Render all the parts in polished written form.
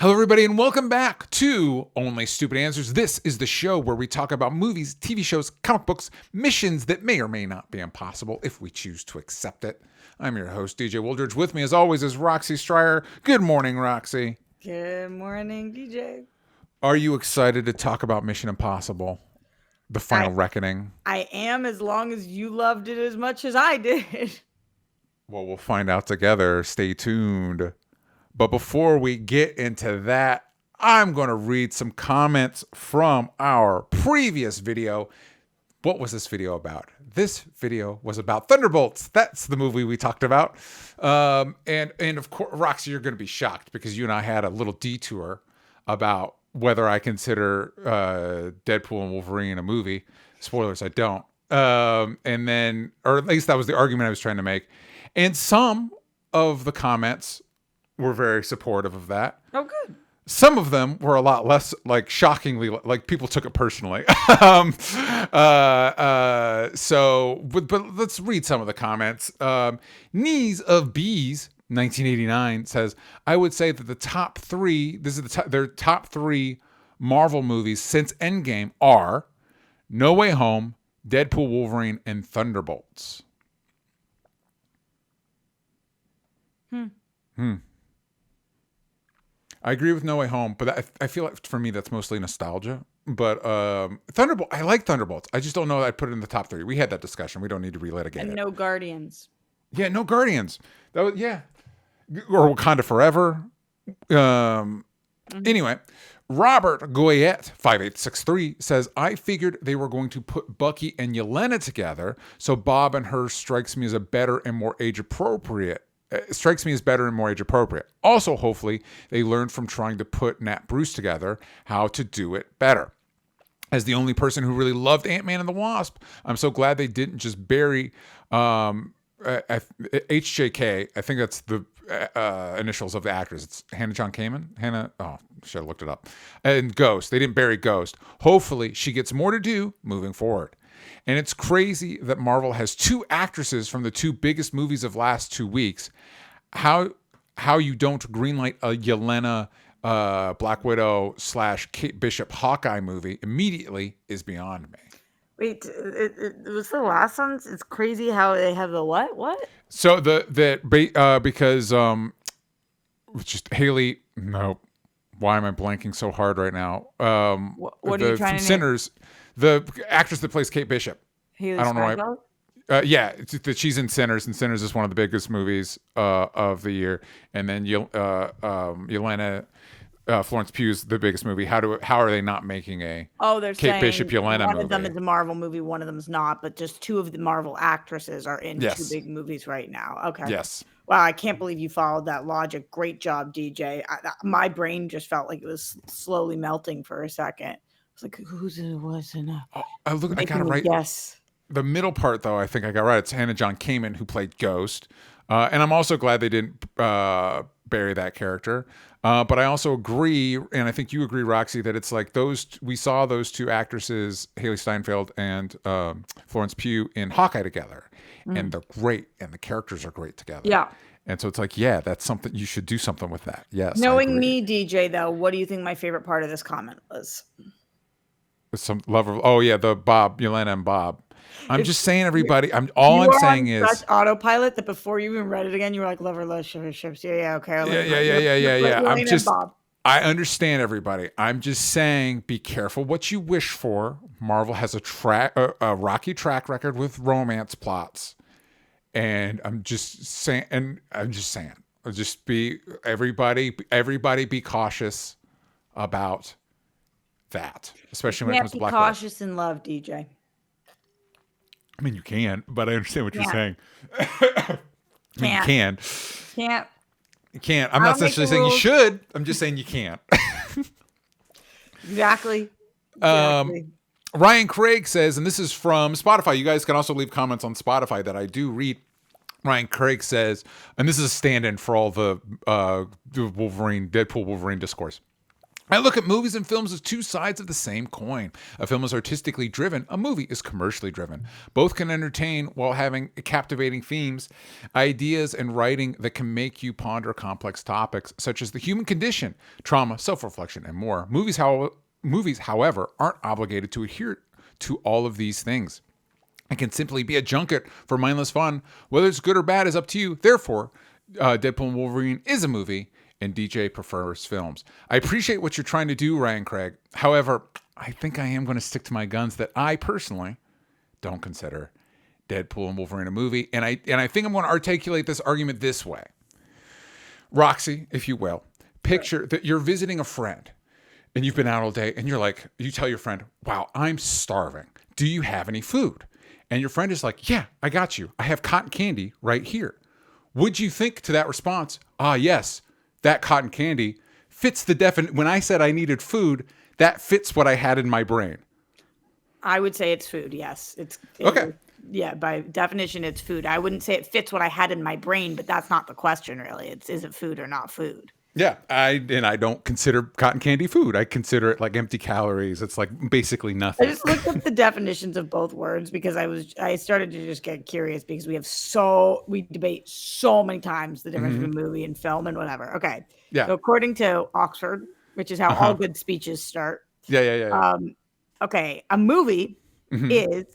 Hello, everybody, and welcome back to Only Stupid Answers. This is the show where we talk about movies, TV shows, comic books, missions that may or may not be impossible if we choose to accept it. I'm your host, DJ Wooldridge. With me, as always, is Roxy Stryer. Good morning, Roxy. Good morning, DJ. Are you excited to talk about Mission Impossible, The Final Reckoning? I am, as long as you loved it as much as I did. Well, we'll find out together. Stay tuned. But before we get into that, I'm going to read some comments from our previous video. What was this video about? This video was about Thunderbolts. That's the movie we talked about. And of course, Roxy, you're going to be shocked because you and I had a little detour about whether I consider Deadpool and Wolverine a movie. Spoilers, I don't. And then, or at least that was the argument I was trying to make. And some of the comments were very supportive of that. Oh, good. Some of them were a lot less, like, shockingly, like, people took it personally. But let's read some of the comments. Knees of Bees 1989 says, I would say that the top three, their top three Marvel movies since Endgame are No Way Home, Deadpool, Wolverine, and Thunderbolts. I agree with No Way Home, but I feel like for me that's mostly nostalgia. But Thunderbolt, I like Thunderbolts. I just don't know that I'd put it in the top three. We had that discussion. We don't need to relitigate it. And no Guardians. Yeah, no Guardians. That was, yeah. Or Wakanda Forever. Anyway, Robert Goyette 5863 says, I figured they were going to put Bucky and Yelena together, so Bob and her strikes me as better and more age appropriate. Also, hopefully, they learned from trying to put Nat Bruce together how to do it better. As the only person who really loved Ant-Man and the Wasp, I'm so glad they didn't just bury HJK. I think that's the initials of the actors. It's Hannah John Kamen. Should have looked it up. And Ghost. They didn't bury Ghost. Hopefully, she gets more to do moving forward. And it's crazy that Marvel has two actresses from the two biggest movies of last 2 weeks. How you don't greenlight a Yelena Black Widow / Kate Bishop Hawkeye movie immediately is beyond me. Wait, it was the last one? It's crazy how they have the what? What? So because just Haley. No, why am I blanking so hard right now? What are you trying to Sinners? The actress that plays Kate Bishop. Haley I don't know why. Yeah, she's in Sinners, and Sinners is one of the biggest movies of the year. And then Yelena, Florence Pugh's the biggest movie. How are they not making a they're Kate saying Bishop Yelena movie? One of them is a Marvel movie, one of them is not, but just two of the Marvel actresses are in Yes. two big movies right now. Okay. Yes. Wow, I can't believe you followed that logic. Great job, DJ. My brain just felt like it was slowly melting for a second. It's like, who's it was in a... I got it right. Yes. The middle part, though, I think I got right. It's Hannah John Kamen who played Ghost. And I'm also glad they didn't bury that character. But I also agree, and I think you agree, Roxy, that it's like we saw those two actresses, Haley Steinfeld and Florence Pugh, in Hawkeye together. And they're great, and the characters are great together. Yeah. And so it's like, yeah, that's something, you should do something with that. Yes. Knowing me, DJ, though, what do you think my favorite part of this comment was? Some lover. Oh yeah, the Bob, Yelena and Bob. I'm just saying, everybody. I'm saying is such autopilot that before you even read it again, you were like, love relationships. Yeah. Okay. Yeah. I understand, everybody. I'm just saying, be careful what you wish for. Marvel has a rocky track record with romance plots, and I'm just saying. Just be everybody be cautious about that, especially when it comes to Black Widow. Be cautious in love, DJ. I mean, you can, but I understand what you're saying. You can. You can't. I'm not necessarily saying you should. I'm just saying you can't. Exactly. Ryan Craig says, and this is from Spotify. You guys can also leave comments on Spotify that I do read. Ryan Craig says, and this is a stand-in for all the Deadpool Wolverine discourse. I look at movies and films as two sides of the same coin. A film is artistically driven, a movie is commercially driven. Both can entertain while having captivating themes, ideas, and writing that can make you ponder complex topics such as the human condition, trauma, self-reflection, and more. Movies, however, aren't obligated to adhere to all of these things. It can simply be a junket for mindless fun. Whether it's good or bad is up to you. Therefore, Deadpool Wolverine is a movie, and DJ prefers films. I appreciate what you're trying to do, Ryan Craig. However, I think I am going to stick to my guns that I personally don't consider Deadpool and Wolverine a movie. And I think I'm going to articulate this argument this way. Roxy, if you will, picture that you're visiting a friend and you've been out all day and you tell your friend, wow, I'm starving. Do you have any food? And your friend is like, yeah, I got you. I have cotton candy right here. Would you think to that response, yes, that cotton candy fits the definition. When I said I needed food, that fits what I had in my brain. I would say it's food. Yes. Okay. Yeah. By definition, it's food. I wouldn't say it fits what I had in my brain, but that's not the question really. Is it food or not food? Yeah. I don't consider cotton candy food. I consider it like empty calories. It's like basically nothing. I just looked up the definitions of both words because I started to just get curious because we debate so many times the difference between movie and film and whatever. Okay. Yeah. So according to Oxford, which is how all good speeches start. Yeah. Okay. A movie is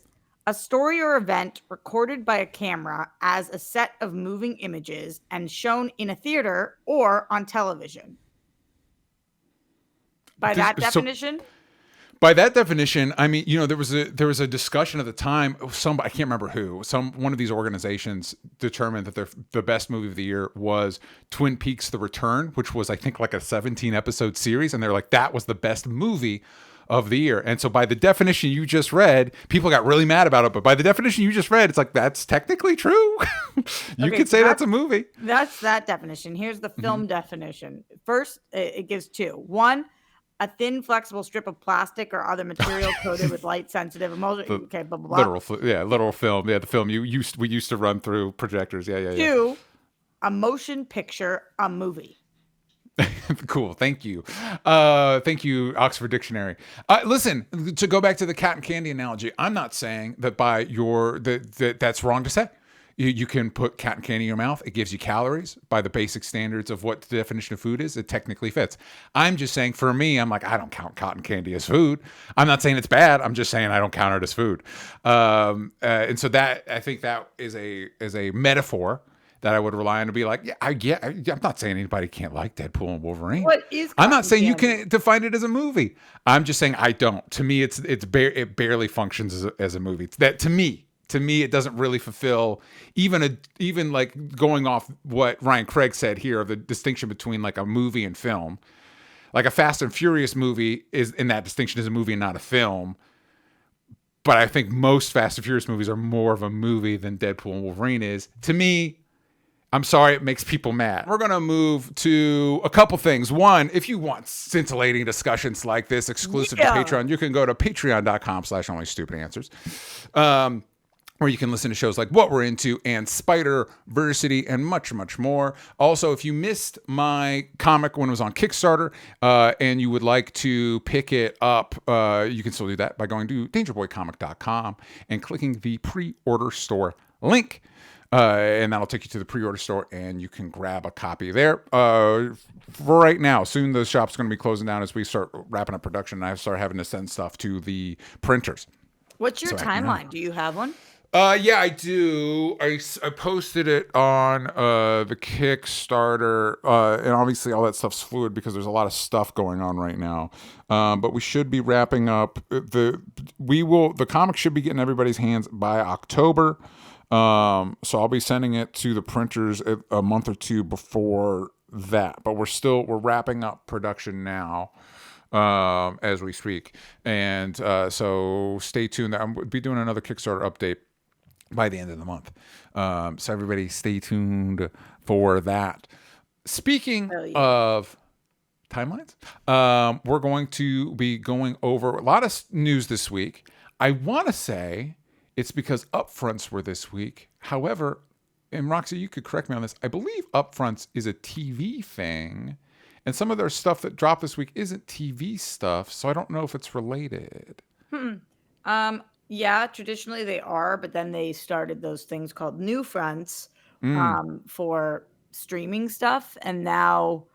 a story or event recorded by a camera as a set of moving images and shown in a theater or on television. By that definition? By that definition, I mean, there was a discussion at the time. I can't remember who. One of these organizations determined that the best movie of the year was Twin Peaks: The Return, which was I think like a 17 episode series, and they're like that was the best movie of the year. And so by the definition you just read, people got really mad about it. But by the definition you just read, it's like that's technically true. You could say that's a movie. That's that definition. Here's the film definition. First, it gives two. One, a thin, flexible strip of plastic or other material coated with light-sensitive emulsion. Okay, blah, blah, blah. Literal film. Yeah, the film we used to run through projectors. Yeah. Two, a motion picture, a movie. Cool. Thank you. Thank you, Oxford Dictionary. Listen, to go back to the cotton candy analogy, I'm not saying that that's wrong to say. You can put cotton candy in your mouth. It gives you calories by the basic standards of what the definition of food is. It technically fits. I'm just saying for me, I'm like, I don't count cotton candy as food. I'm not saying it's bad. I'm just saying I don't count it as food. And so that, I think that is a metaphor that I would rely on to be like, I'm not saying anybody can't like Deadpool and Wolverine. I'm not saying you can define it as a movie. I'm just saying I don't. To me, it barely functions as a movie. That to me, it doesn't really fulfill even like going off what Ryan Craig said here of the distinction between like a movie and film. Like a Fast and Furious movie is in that distinction is a movie and not a film. But I think most Fast and Furious movies are more of a movie than Deadpool and Wolverine is. To me, I'm sorry, it makes people mad. We're going to move to a couple things. One, if you want scintillating discussions like this exclusive to Patreon, you can go to patreon.com/onlystupidanswers. Where you can listen to shows like What We're Into and Spider-Versity and much, much more. Also, if you missed my comic when it was on Kickstarter and you would like to pick it up, you can still do that by going to dangerboycomic.com and clicking the pre-order store link. And that'll take you to the pre-order store and you can grab a copy there. For right now, soon the shop's going to be closing down as we start wrapping up production and I start having to send stuff to the printers. What's your timeline? Do you have one? Yeah, I do. I posted it on the Kickstarter, and obviously all that stuff's fluid because there's a lot of stuff going on right now. But we should be wrapping up. The comic should be getting everybody's hands by October. So I'll be sending it to the printers a month or two before that. But we're wrapping up production now. As we speak, and so stay tuned. I'll be doing another Kickstarter update by the end of the month. So everybody stay tuned for that. Speaking of timelines, we're going to be going over a lot of news this week. I want to say it's because upfronts were this week. However, and Roxy, you could correct me on this, I believe upfronts is a TV thing And some of their stuff that dropped this week isn't TV stuff, so I don't know if it's related. Yeah, traditionally they are, but then they started those things called new fronts for streaming stuff, and now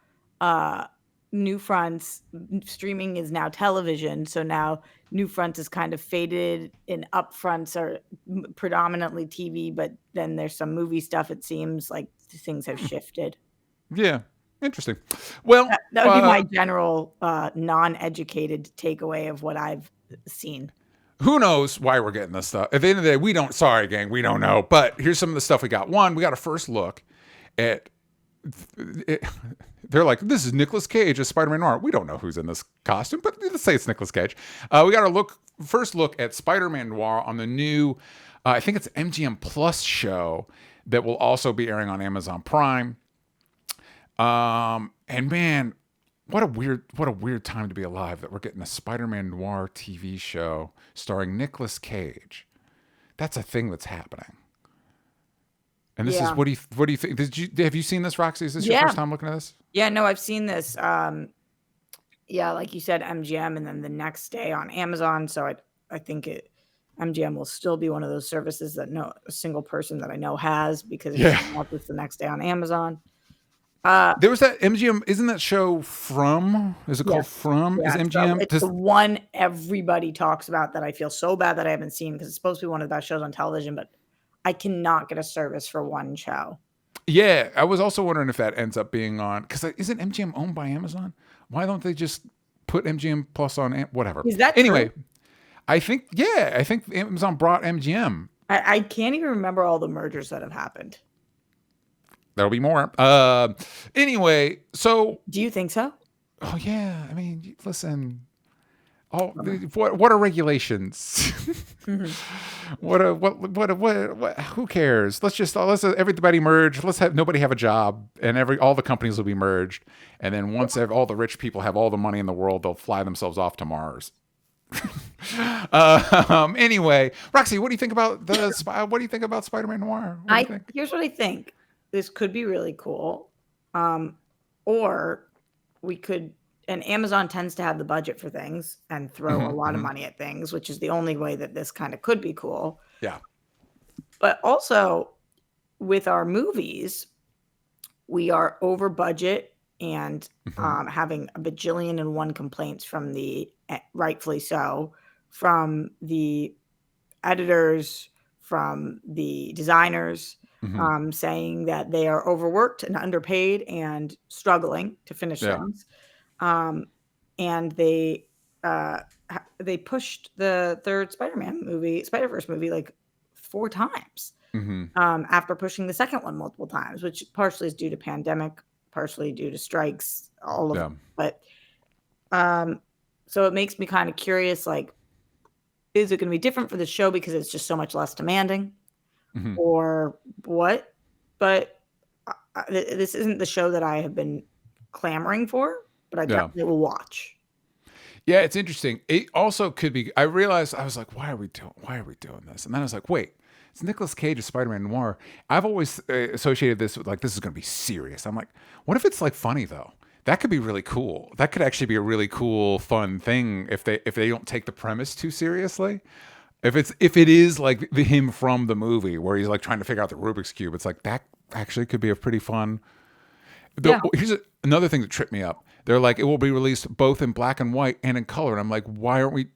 new fronts streaming is now television. So now new fronts is kind of faded, and upfronts are predominantly TV, but then there's some movie stuff. It seems like things have shifted. Yeah, interesting. Well, That would be my general non-educated takeaway of what I've seen. who knows why we're getting this stuff? At the end of the day, we don't. Sorry, gang, we don't know. But here's some of the stuff we got. One, we got a first look at. They're like, this is Nicolas Cage as SpiderMan Noir. We don't know who's in this costume, but let's say it's Nicolas Cage. We got a first look at SpiderMan Noir on the new, I think it's MGM Plus show that will also be airing on Amazon Prime. And man, what a weird time to be alive that we're getting a Spider-Man Noir TV show starring Nicolas Cage. That's a thing that's happening. And this is what do you think? Have you seen this, Roxy? Is this your first time looking at this? Yeah, no, I've seen this. Like you said, MGM, and then the next day on Amazon. So I think MGM will still be one of those services that a single person that I know has, because it's the next day on Amazon. There was that MGM, isn't that show From? Is it called From? Yeah, is MGM? It's the one everybody talks about that I feel so bad that I haven't seen, because it's supposed to be one of the best shows on television, but I cannot get a service for one show. Yeah, I was also wondering if that ends up being on, because isn't MGM owned by Amazon? Why don't they just put MGM Plus on whatever? Is that anyway? True? I think Amazon brought MGM. I can't even remember all the mergers that have happened. There'll be more. Anyway, so do you think so? Oh yeah, I mean, listen. What are regulations? What? Who cares? Let's everybody merge. Let's have nobody have a job, and all the companies will be merged. And then once all the rich people have all the money in the world, they'll fly themselves off to Mars. Anyway, Roxy, what do you think about what do you think about Spider-Man Noir? Here's what I think. This could be really cool, or we could. And Amazon tends to have the budget for things and throw a lot of money at things, which is the only way that this kind of could be cool. Yeah. But also with our movies, we are over budget and having a bajillion and one complaints from rightfully so, from the editors, from the designers, saying that they are overworked and underpaid and struggling to finish things. And they pushed the third Spider-Verse movie like 4 times after pushing the second one multiple times, which partially is due to pandemic, partially due to strikes, all of them. But so it makes me kind of curious, like, is it going to be different for the show because it's just so much less demanding, or what? But this isn't the show that I have been clamoring for. But I definitely will watch. Yeah, it's interesting. It also could be. I realized, I was like, why are we doing this? And then I was like, wait, it's Nicolas Cage as Spider-Man Noir. I've always associated this with, like, this is going to be serious. I'm like, what if it's like funny though? That could be really cool. That could actually be a really cool, fun thing if they don't take the premise too seriously. If it is like him from the movie where he's like trying to figure out the Rubik's Cube, it's like that actually could be a pretty fun. Here's another thing that tripped me up. They're like, it will be released both in black and white and in color. And I'm like, why aren't we?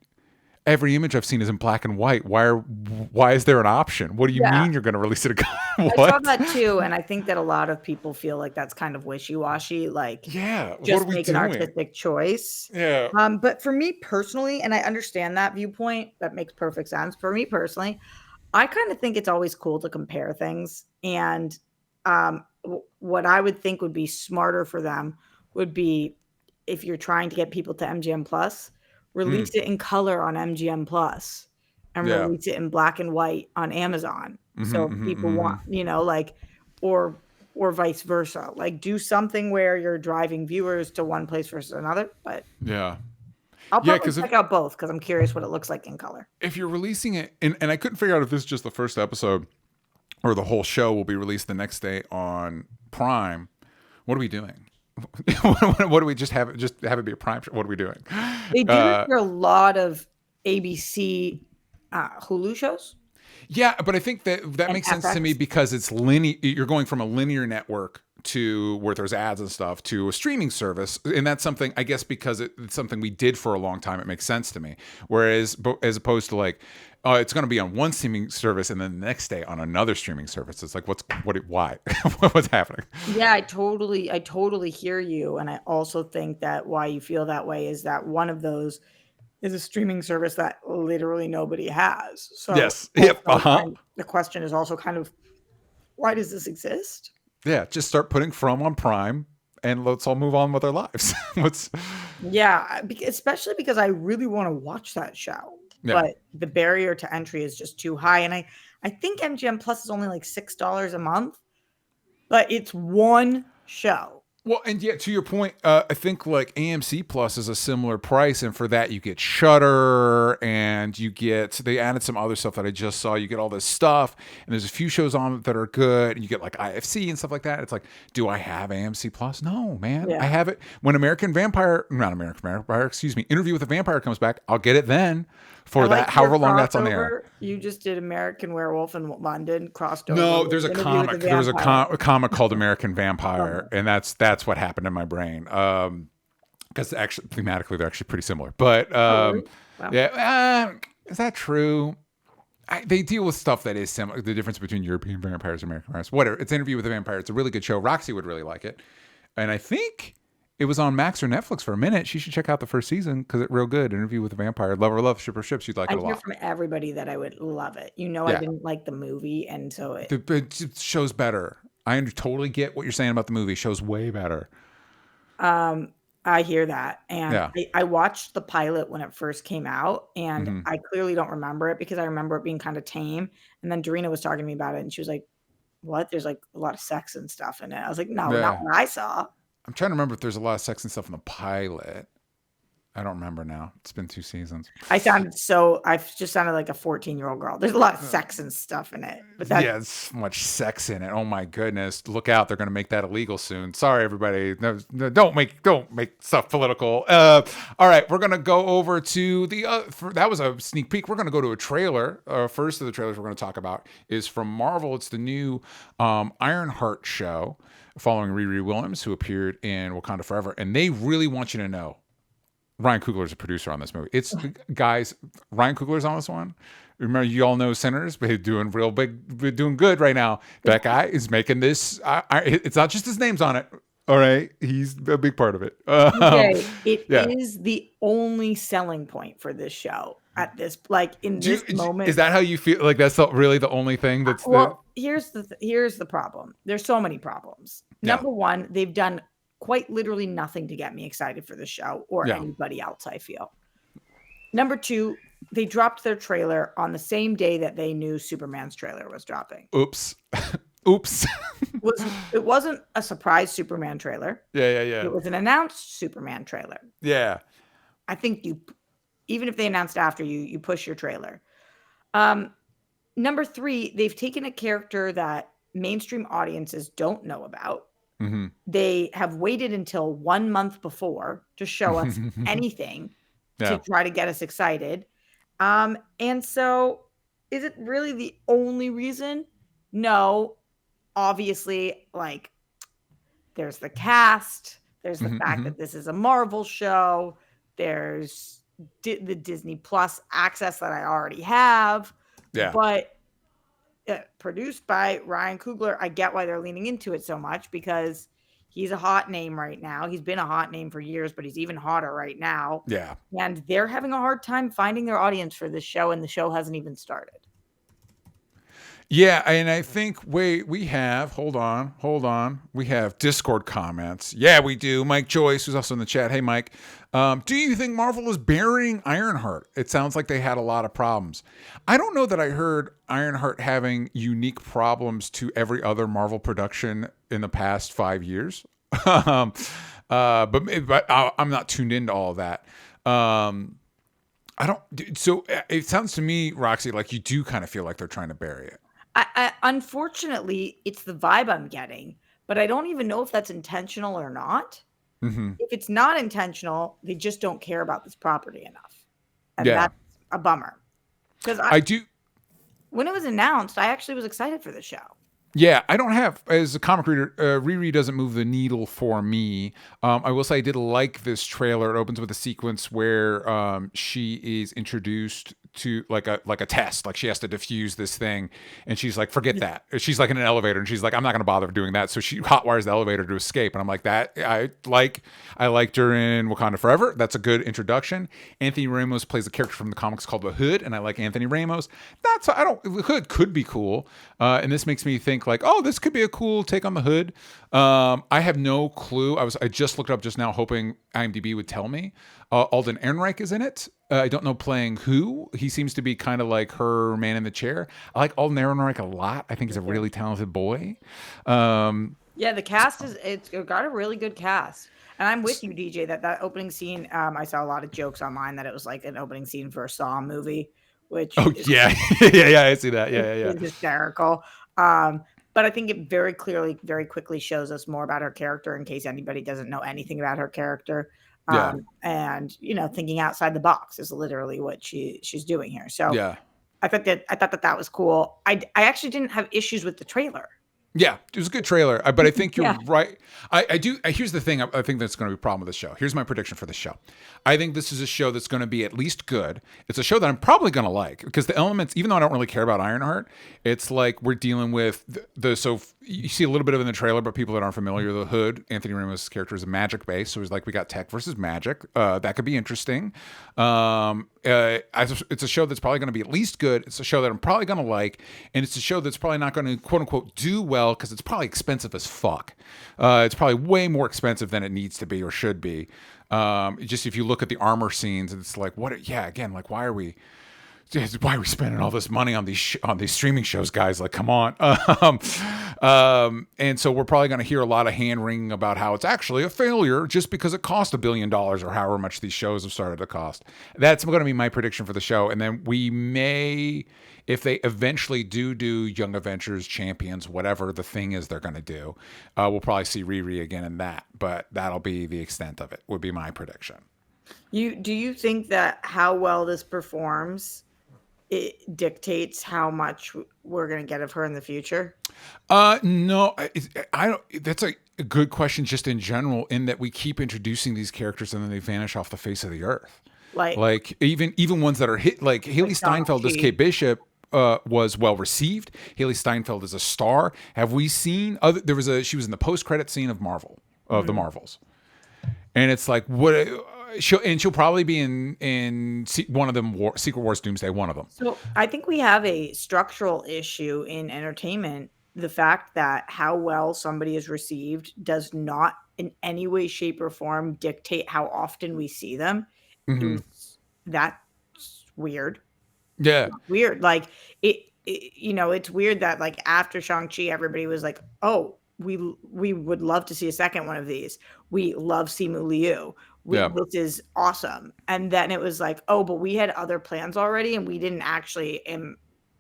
Every image I've seen is in black and white. Why is there an option? What do you mean you're going to release it in color? I saw that too, and I think that a lot of people feel like that's kind of wishy-washy. Like, just make an artistic choice. Yeah. But for me personally, and I understand that viewpoint, that makes perfect sense. For me personally, I kind of think it's always cool to compare things. And what I would think would be smarter for them would be, if you're trying to get people to MGM Plus, release it in color on MGM Plus and release it in black and white on Amazon. So if people want, like, or vice versa, like do something where you're driving viewers to one place versus another. But I'll probably check out both because I'm curious what it looks like in color. If you're releasing it, and I couldn't figure out if this is just the first episode or the whole show will be released the next day on Prime. What are we doing? What do we just have it? Just have it be a Prime show? What are we doing? They do this for a lot of ABC Hulu shows. Yeah, but I think that makes sense to me FX. because it's linear. You're going from a linear network to where there's ads and stuff to a streaming service, and that's something I guess because it's something we did for a long time. It makes sense to me. Whereas, as opposed to like, it's going to be on one streaming service and then the next day on another streaming service. It's like, why, what's happening? Yeah, I totally hear you, and I also think that why you feel that way is that one of those is a streaming service that literally nobody has. So Yes. Yep. the question is also kind of, why does this exist? Yeah. Just start putting From on Prime, and let's all move on with our lives. Yeah, especially because I really want to watch that show, but the barrier to entry is just too high, and I think MGM Plus is only like $6 a month, but it's one show. Well, and yeah, to your point, I think like AMC Plus is a similar price, and for that you get Shudder, and they added some other stuff that I just saw. You get all this stuff, and there's a few shows on it that are good, and you get like IFC and stuff like that. It's like, do I have AMC Plus? No, man, I have it when Interview with a Vampire comes back. I'll get it then. For that, however long that's on the air. You just did American Werewolf in London, crossed over. No, there's a comic. There was a comic called American Vampire, and that's what happened in my brain. Because actually, thematically, they're actually pretty similar. But yeah, is that true? They deal with stuff that is similar. The difference between European vampires and American vampires. Whatever. It's Interview with a Vampire. It's a really good show. Roxy would really like it, and I think it was on Max or Netflix for a minute. She should check out the first season because it's real good. Interview with a Vampire. Love, Shipper Ships. You'd like it a lot. I hear from everybody that I would love it. I didn't like the movie, and so it show's better. I totally get what you're saying about the movie. Show's way better. I hear that, and I watched the pilot when it first came out, and I clearly don't remember it because I remember it being kind of tame. And then Dorina was talking to me about it, and she was like, "What? There's like a lot of sex and stuff in it." I was like, "No, not what I saw." I'm trying to remember if there's a lot of sex and stuff in the pilot. I don't remember now. It's been 2 seasons. I just sounded like a 14-year-old girl. There's a lot of sex and stuff in it. But there's so much sex in it. Oh my goodness. Look out. They're going to make that illegal soon. Sorry, everybody. No, don't make stuff political. All right. We're going to go over to that was a sneak peek. We're going to go to a trailer. First of the trailers we're going to talk about is from Marvel. It's the new Ironheart show following Riri Williams, who appeared in Wakanda Forever. And they really want you to know Ryan Coogler is a producer on this movie. It's guys, Ryan Coogler's on this one. Remember, you all know Sinners, but he's doing real big, doing good right now. That guy is making this. It's not just his name's on it. All right, he's a big part of it. It is the only selling point for this show at this, moment. Is that how you feel? Like that's really the only thing that's. Here's the problem. There's so many problems. Number one, they've done quite literally nothing to get me excited for the show or anybody else, I feel. Number two, they dropped their trailer on the same day that they knew Superman's trailer was dropping. Oops. It wasn't a surprise Superman trailer. Yeah. It was an announced Superman trailer. Yeah. I think even if they announced after you push your trailer. Number three, they've taken a character that mainstream audiences don't know about. Mm-hmm. They have waited until 1 month before to show us anything to try to get us excited. And so is it really the only reason? No. Obviously, there's the cast. There's the fact that this is a Marvel show. There's the Disney Plus access that I already have. Yeah. But produced by Ryan Coogler, I get why they're leaning into it so much because he's a hot name right now. He's been a hot name for years, but he's even hotter right now. Yeah. And they're having a hard time finding their audience for this show, and the show hasn't even started. Yeah, and I think we have hold on. We have Discord comments. Yeah, we do. Mike Joyce, who's also in the chat. Hey, Mike. Do you think Marvel is burying Ironheart? It sounds like they had a lot of problems. I don't know that I heard Ironheart having unique problems to every other Marvel production in the past 5 years. But I'm not tuned into all of that. So it sounds to me, Roxy, like you do kind of feel like they're trying to bury it. I unfortunately, it's the vibe I'm getting, but I don't even know if that's intentional or not. If it's not intentional, they just don't care about this property enough. And Yeah. that's a bummer. Because I do. when it was announced, I actually was excited for the show. Yeah, I don't have, as a comic reader, Riri doesn't move the needle for me. I will say I did like this trailer. It opens with a sequence where she is introduced to like a test. Like she has to defuse this thing, and she's like, forget that. She's like in an elevator, and she's like, I'm not going to bother doing that. So she hotwires the elevator to escape, and I'm like, that I liked her in Wakanda Forever. That's a good introduction. Anthony Ramos plays a character from the comics called the Hood, and I like Anthony Ramos. The Hood could be cool, and this makes me think like, oh, this could be a cool take on the Hood. I have no clue. I just looked it up just now, hoping IMDb would tell me. Alden Ehrenreich is in it. I don't know playing who. He seems to be kind of like her man in the chair. I like Alden Ehrenreich a lot. I think he's a really talented boy. Yeah, the cast it's got a really good cast. And I'm with you, DJ, that opening scene, I saw a lot of jokes online that it was like an opening scene for a Saw movie, which yeah. yeah, I see that. Yeah. is hysterical. But I think it very clearly, very quickly shows us more about her character in case anybody doesn't know anything about her character. And thinking outside the box is literally what she's doing here. So yeah. I thought that was cool. I actually didn't have issues with the trailer. Yeah, it was a good trailer, but I think you're right. I do. Here's the thing. I think that's going to be a problem with the show. Here's my prediction for the show. I think this is a show that's going to be at least good. It's a show that I'm probably going to like because the elements, even though I don't really care about Ironheart, it's like we're dealing with so you see a little bit of it in the trailer, but people that aren't familiar, the Hood, Anthony Ramos' character is a magic base. So it's like we got tech versus magic. That could be interesting. It's a show that's probably going to be at least good. It's a show that I'm probably going to like, and it's a show that's probably not going to quote unquote do well because it's probably expensive as fuck. It's probably way more expensive than it needs to be or should be. Just if you look at the armor scenes, it's like what? Yeah, again, like why are we spending all this money on these streaming shows, guys? Like, come on. And so we're probably going to hear a lot of hand wringing about how it's actually a failure just because it cost $1 billion or however much these shows have started to cost. That's going to be my prediction for the show. And then we may, if they eventually do Young Avengers, Champions, whatever the thing is they're going to do, we'll probably see Riri again in that. But that'll be the extent of it, would be my prediction. Do you think that how well this performs it dictates how much we're going to get of her in the future? No, I don't. That's a good question, just in general, in that we keep introducing these characters and then they vanish off the face of the earth. Like even ones that are hit, like Haley Steinfeld as Kate Bishop. Was well received. Haley Steinfeld is a star. Have we seen other? She was in the post-credit scene of the Marvels, and it's like what. She'll probably be in one of them, Secret Wars Doomsday, one of them. So I think we have a structural issue in entertainment. The fact that how well somebody is received does not in any way, shape, or form dictate how often we see them. That's weird. Yeah. It's weird. Like it's weird that like after Shang-Chi, everybody was like, oh, we would love to see a second one of these. We love Simu Liu. This is awesome. And then it was like, oh, but we had other plans already, and we didn't actually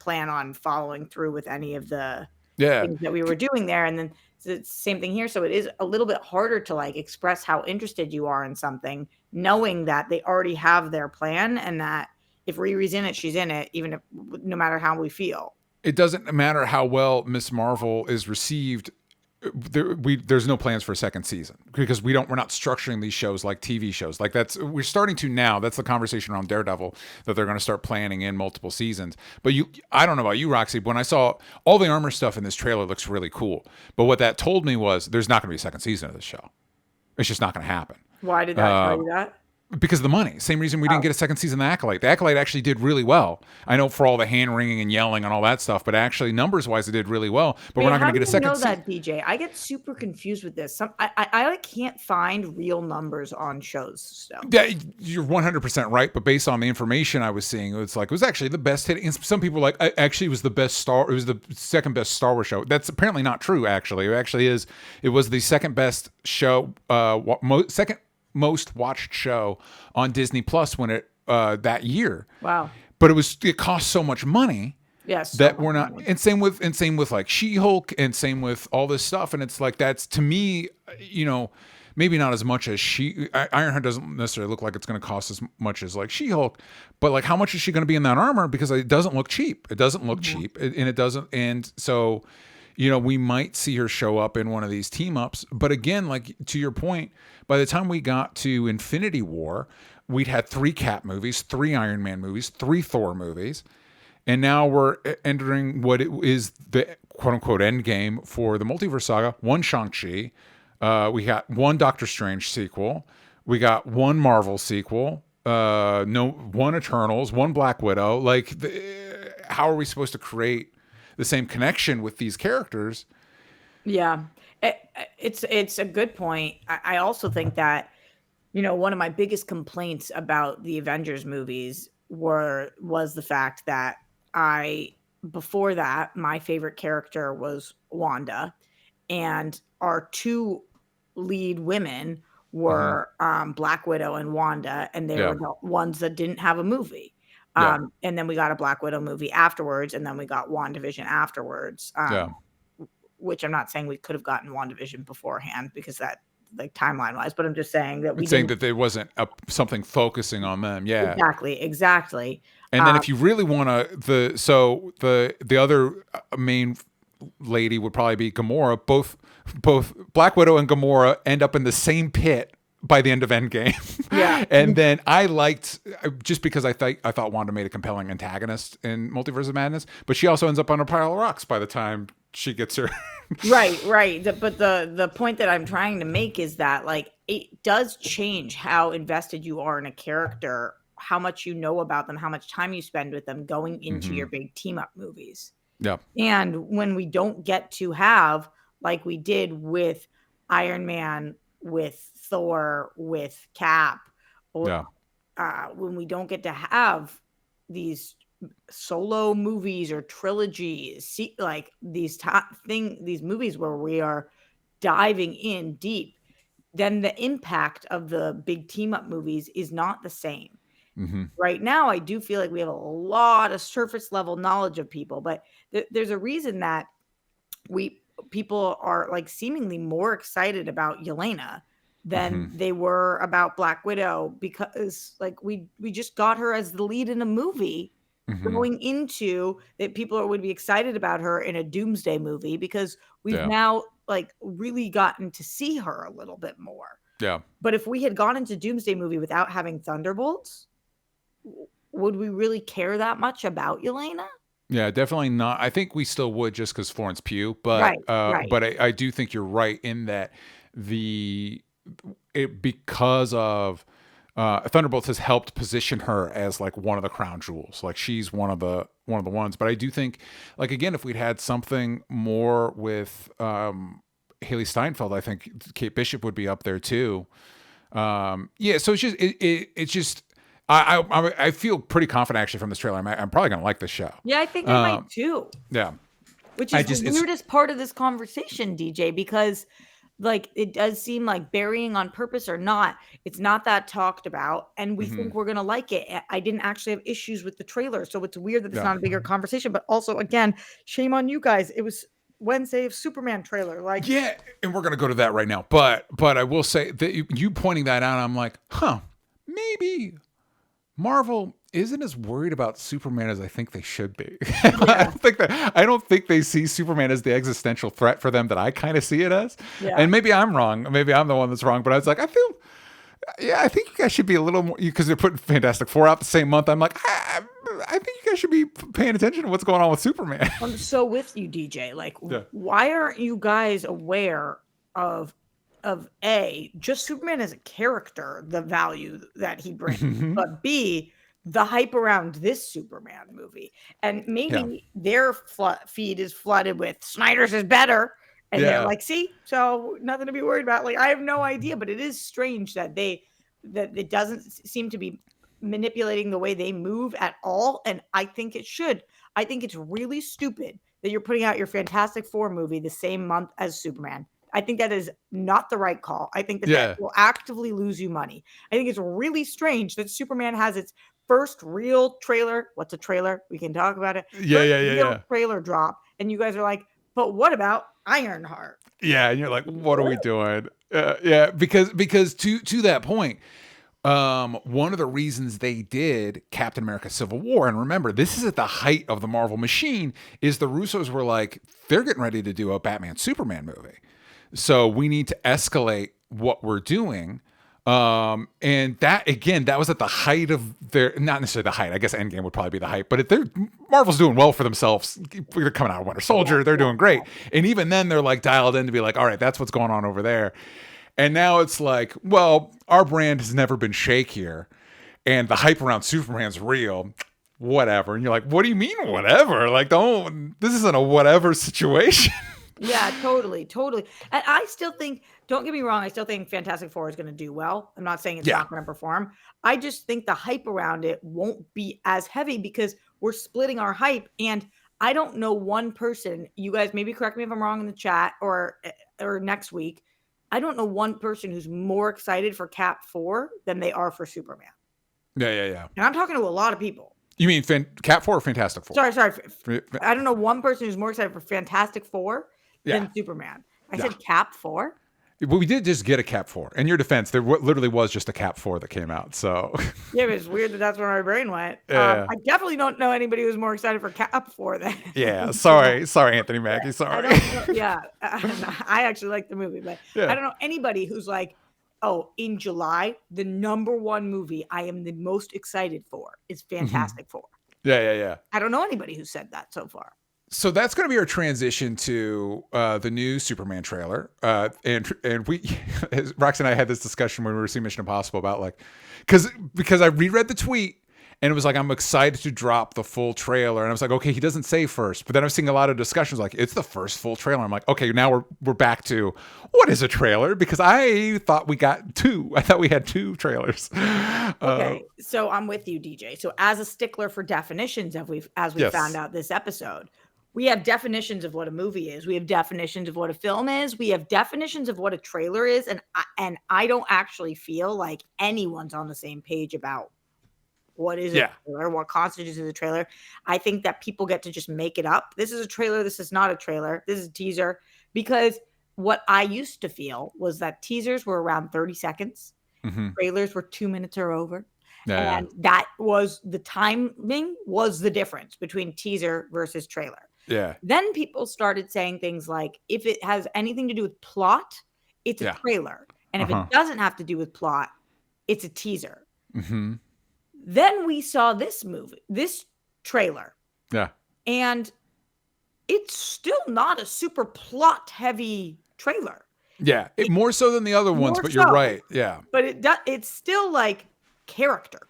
plan on following through with any of the things that we were doing there. And then it's the same thing here. So it is a little bit harder to like express how interested you are in something, knowing that they already have their plan, and that if Riri's in it, she's in it, even if no matter how we feel. It doesn't matter how well Miss Marvel is received. There's no plans for a second season because we're not structuring these shows like TV shows. Like we're starting to now. That's the conversation around Daredevil, that they're going to start planning in multiple seasons. But I don't know about you, Roxy. When I saw all the armor stuff in this trailer, looks really cool. But what that told me was there's not going to be a second season of this show. It's just not going to happen. Why did that tell you that? Because of the money. Same reason we didn't get a second season of The Acolyte. The Acolyte actually did really well. I know for all the hand-wringing and yelling and all that stuff, but actually, numbers-wise, it did really well. But we're not going to get a second season. How do you know that, DJ? I get super confused with this. I can't find real numbers on shows. So. Yeah, you're 100% right, but based on the information I was seeing, it was actually the best hit. And some people were like, actually, it was the second best Star Wars show. That's apparently not true, actually. It actually is. It was the second best show, second most watched show on Disney Plus when it that year. Wow. But it cost so much money. Yes. That we're not, and same with like She-Hulk, and same with all this stuff. And it's like, that's to me, maybe not as much as Ironheart doesn't necessarily look like it's going to cost as much as like She-Hulk, but like how much is she going to be in that armor? Because it doesn't look cheap. It doesn't look Mhm. cheap, and it doesn't. And so, you know, we might see her show up in one of these team ups. But again, like to your point, by the time we got to Infinity War, we'd had 3 Cap movies, 3 Iron Man movies, 3 Thor movies. And now we're entering what is the quote unquote end game for the multiverse saga. 1 Shang-Chi. We got 1 Doctor Strange sequel. We got 1 Marvel sequel. No, 1 Eternals, 1 Black Widow. Like, how are we supposed to create the same connection with these characters? Yeah, it's a good point. I also think that, you know, one of my biggest complaints about the Avengers movies was the fact that I before that, my favorite character was Wanda, and our 2 lead women Hmm. were, Black Widow and Wanda, and they Yeah. were the ones that didn't have a movie. Yeah. And then we got a Black Widow movie afterwards, and then we got WandaVision afterwards, Yeah. which I'm not saying we could have gotten WandaVision beforehand because that, like, timeline-wise, but I'm just saying that we It's saying didn't. that there wasn't something focusing on them. Yeah. Exactly, exactly. And then Um, if you really want to, the other main lady would probably be Gamora. Both Black Widow and Gamora end up in the same pit by the end of Endgame. yeah. And then I liked, just because I thought Wanda made a compelling antagonist in Multiverse of Madness, but she also ends up on a pile of rocks by the time she gets her. Right, right. But the point that I'm trying to make is that, like, it does change how invested you are in a character, how much you know about them, how much time you spend with them going into Hmm. your big team up movies. Yeah. And when we don't get to have, like we did with Iron Man, with Thor, with Cap, or Yeah. when we don't get to have these solo movies or trilogies, see, like these movies where we are diving in deep, then the impact of the big team up movies is not the same. Hmm. Right now, I do feel like we have a lot of surface level knowledge of people, but there's a reason that we people are, like, seemingly more excited about Yelena than Hmm. they were about Black Widow because, like, we just got her as the lead in a movie Hmm. going into that would be excited about her in a Doomsday movie because we've Yeah. now, like, really gotten to see her a little bit more. Yeah. But if we had gone into Doomsday movie without having Thunderbolts, would we really care that much about Yelena? Yeah, definitely not. I think we still would just because Florence Pugh, Right, right. but I do think you're right in that the because of Thunderbolts has helped position her as like one of the crown jewels. Like she's one of the ones. But I do think, like again, if we'd had something more with Haley Steinfeld, I think Kate Bishop would be up there too. Yeah, so it's just I feel pretty confident actually from this trailer. I'm probably gonna like this show. Yeah, I think I might Um, too. yeah, Which I is the just it's weirdest part of this conversation, DJ, because, like, it does seem like burying on purpose or not, it's not that talked about, and we mhm, think we're gonna like it. I didn't actually have issues with the trailer, so it's weird that it's yeah. not a bigger conversation. But also, again, shame on you guys. It was Wednesday of Superman trailer. Like, Yeah, and we're gonna go to that right now. But I will say that you pointing that out, I'm like, huh, maybe Marvel isn't as worried about Superman as I think they should be. yeah, I don't think they see Superman as the existential threat for them that I kind of see it as. yeah. And maybe I'm wrong. Maybe I'm the one that's wrong. But I was like, yeah, I think you guys should be a little more because they're putting Fantastic Four out the same month. I'm like, I think you guys should be paying attention to what's going on with Superman. I'm so with you, DJ. Like, Yeah. why aren't you guys aware of just Superman as a character, the value that he brings, Mhm. but B, the hype around this Superman movie, and Yeah. maybe their feed is flooded with Snyder's is better, and they're Yeah. like, "See, so nothing to be worried about." Like, I have no idea, but it is strange that that it doesn't seem to be manipulating the way they move at all, and I think it should. I think it's really stupid that you're putting out your Fantastic Four movie the same month as Superman. I think that is not the right call. I think that Yeah. will actively lose you money. I think it's really strange that Superman has its first real trailer. What's a trailer? We can talk about it. Yeah. First Yeah. Yeah. real Yeah. trailer drop, and you guys are like, "But what about Ironheart?" Yeah, and you're like, what are we doing? Yeah, because to that point, one of the reasons they did Captain America: Civil War, and remember, this is at the height of the Marvel machine, is the Russos were like, they're getting ready to do a Batman Superman movie, so we need to escalate what we're doing. And that again, that was at the height of their, not necessarily the height. I guess Endgame would probably be the height, but if they're Marvel's doing well for themselves. They're coming out of Winter Soldier, they're doing great, and even then they're like dialed in to be like, all right, that's what's going on over there. And now it's like, well, our brand has never been shakier, and the hype around Superman's real. Whatever, and you're like, what do you mean, whatever? Like, don't. This isn't a whatever situation. Yeah, totally, totally. And I still think, don't get me wrong, I still think Fantastic Four is going to do well. I'm not saying it's Yeah. not going to perform. I just think the hype around it won't be as heavy because we're splitting our hype. And I don't know one person, you guys maybe correct me if I'm wrong in the chat or next week. I don't know one person who's more excited for Cap 4 than they are for Superman. Yeah. And I'm talking to a lot of people. You mean Cap 4 or Fantastic Four? Sorry. I don't know one person who's more excited for Fantastic Four than Superman. I said Cap 4. But we did just get a Cap 4. In your defense, there literally was just a Cap 4 that came out. So yeah, it was weird that that's where my brain went. Yeah. I definitely don't know anybody who's more excited for Cap 4 than. Yeah, sorry, Anthony Mackie, sorry. I actually like the movie, but I don't know anybody who's like, oh, in July, the #1 movie I am the most excited for is Fantastic Four. Yeah. I don't know anybody who said that so far. So that's going to be our transition to the new Superman trailer. And we, Roxy and I had this discussion when we were seeing Mission Impossible about like, because I reread the tweet and it was like, I'm excited to drop the full trailer. And I was like, okay, he doesn't say first. But then I was seeing a lot of discussions like, it's the first full trailer. I'm like, okay, now we're back to what is a trailer? Because I thought we got two. I thought we had two trailers. Okay, so I'm with you, DJ. So as a stickler for definitions, as we found out this episode, we have definitions of what a movie is. We have definitions of what a film is. We have definitions of what a trailer is. And I don't actually feel like anyone's on the same page about what is a trailer, what constitutes as a trailer. I think that people get to just make it up. This is a trailer. This is not a trailer. This is a teaser. Because what I used to feel was that teasers were around 30 seconds. Trailers were 2 minutes or over. And that was the timing was the difference between teaser versus trailer. Yeah. Then people started saying things like, if it has anything to do with plot, it's a trailer. And if it doesn't have to do with plot, it's a teaser. Then we saw this trailer. Yeah. And it's still not a super plot heavy trailer. Yeah. More so than the other ones, but you're right. Yeah. But it's still like character.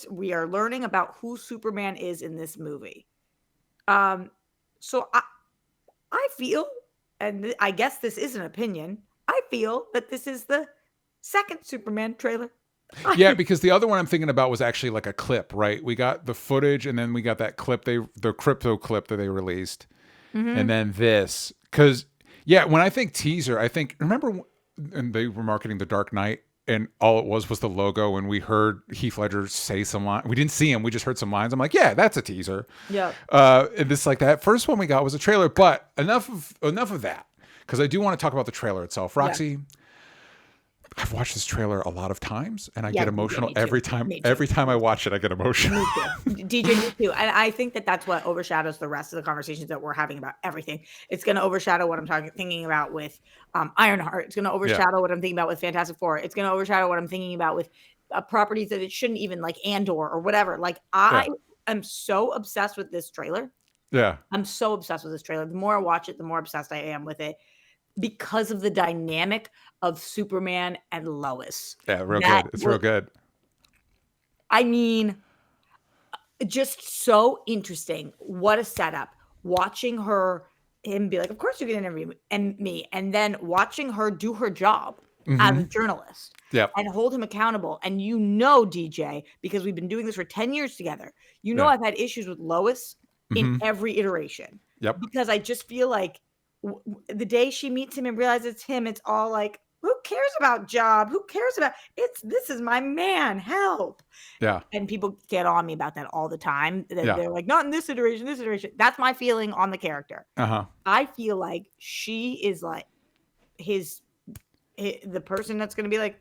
We are learning about who Superman is in this movie. So I feel, and I guess this is an opinion, I feel that this is the second Superman trailer. Yeah, because the other one I'm thinking about was actually like a clip, right? We got the footage and then we got that clip, the crypto clip that they released. And then this, because when I think teaser, remember and they were marketing The Dark Knight and all it was the logo, and we heard Heath Ledger say some line. We didn't see him. We just heard some lines. I'm like, yeah, that's a teaser. Yeah. And this like that first one we got was a trailer, but enough of that, because I do want to talk about the trailer itself. Roxy, I've watched this trailer a lot of times, and I get emotional every time. Every time I watch it, I get emotional. Me too. DJ, me too. And I think that that's what overshadows the rest of the conversations that we're having about everything. It's going to overshadow what I'm thinking about with Ironheart. It's going to overshadow what I'm thinking about with Fantastic Four. It's going to overshadow what I'm thinking about with properties that it shouldn't even, like Andor or whatever. Like I am so obsessed with this trailer. Yeah. I'm so obsessed with this trailer. The more I watch it, the more obsessed I am with it, because of the dynamic of Superman and Lois. Yeah, real good. It's real good. I mean, just so interesting. What a setup. Watching him be like, of course you're going to interview me. And then watching her do her job as a journalist and hold him accountable. And DJ, because we've been doing this for 10 years together, I've had issues with Lois in every iteration. Yep. Because I just feel like the day she meets him and realizes it's him, it's all like, Who cares about job? Who cares about this is my man. Help. Yeah. And people get on me about that all the time. Yeah. They're like, not in this iteration, this iteration. That's my feeling on the character. Uh-huh. I feel like she is like the person that's going to be like,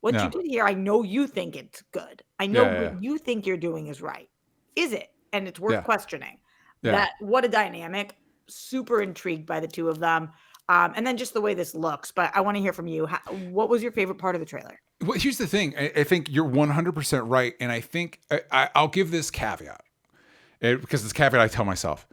what you did here, I know you think it's good. I know what you think you're doing is right. Is it? And it's worth questioning. Yeah. What a dynamic. Super intrigued by the two of them. And then just the way this looks. But I want to hear from you. What was your favorite part of the trailer? Well, here's the thing. I think you're 100% right. And I think I'll give this caveat. Because this caveat I tell myself.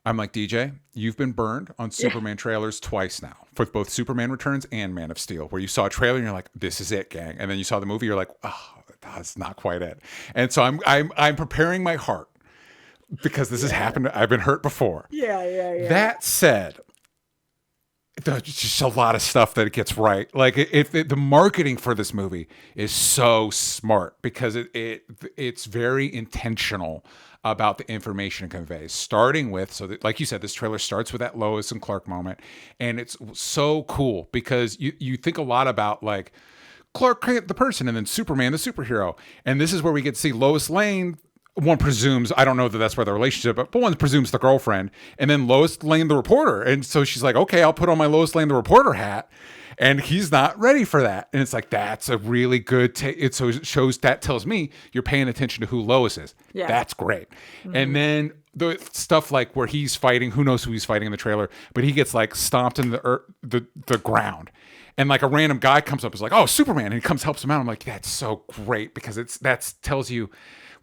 I'm like, DJ, you've been burned on Superman trailers twice now, for both Superman Returns and Man of Steel, where you saw a trailer and you're like, this is it, gang. And then you saw the movie, you're like, oh, that's not quite it. And so I'm preparing my heart because this has happened. I've been hurt before. Yeah. That said, there's just a lot of stuff that it gets right. Like the marketing for this movie is so smart because it's very intentional about the information it conveys, starting with, so that, like you said, this trailer starts with that Lois and Clark moment. And it's so cool because you think a lot about like Clark Kent, the person, and then Superman, the superhero. And this is where we get to see Lois Lane. One presumes, I don't know that that's where the relationship, but one presumes the girlfriend, and then Lois Lane, the reporter. And so she's like, okay, I'll put on my Lois Lane, the reporter hat. And he's not ready for that. And it's like, that's a really good so it shows, that tells me you're paying attention to who Lois is. Yeah. That's great. Mm-hmm. And then the stuff like where he's fighting, who knows who he's fighting in the trailer, but he gets like stomped in the ground. And like a random guy comes up and is like, oh, Superman. And he comes, helps him out. I'm like, that's so great because that tells you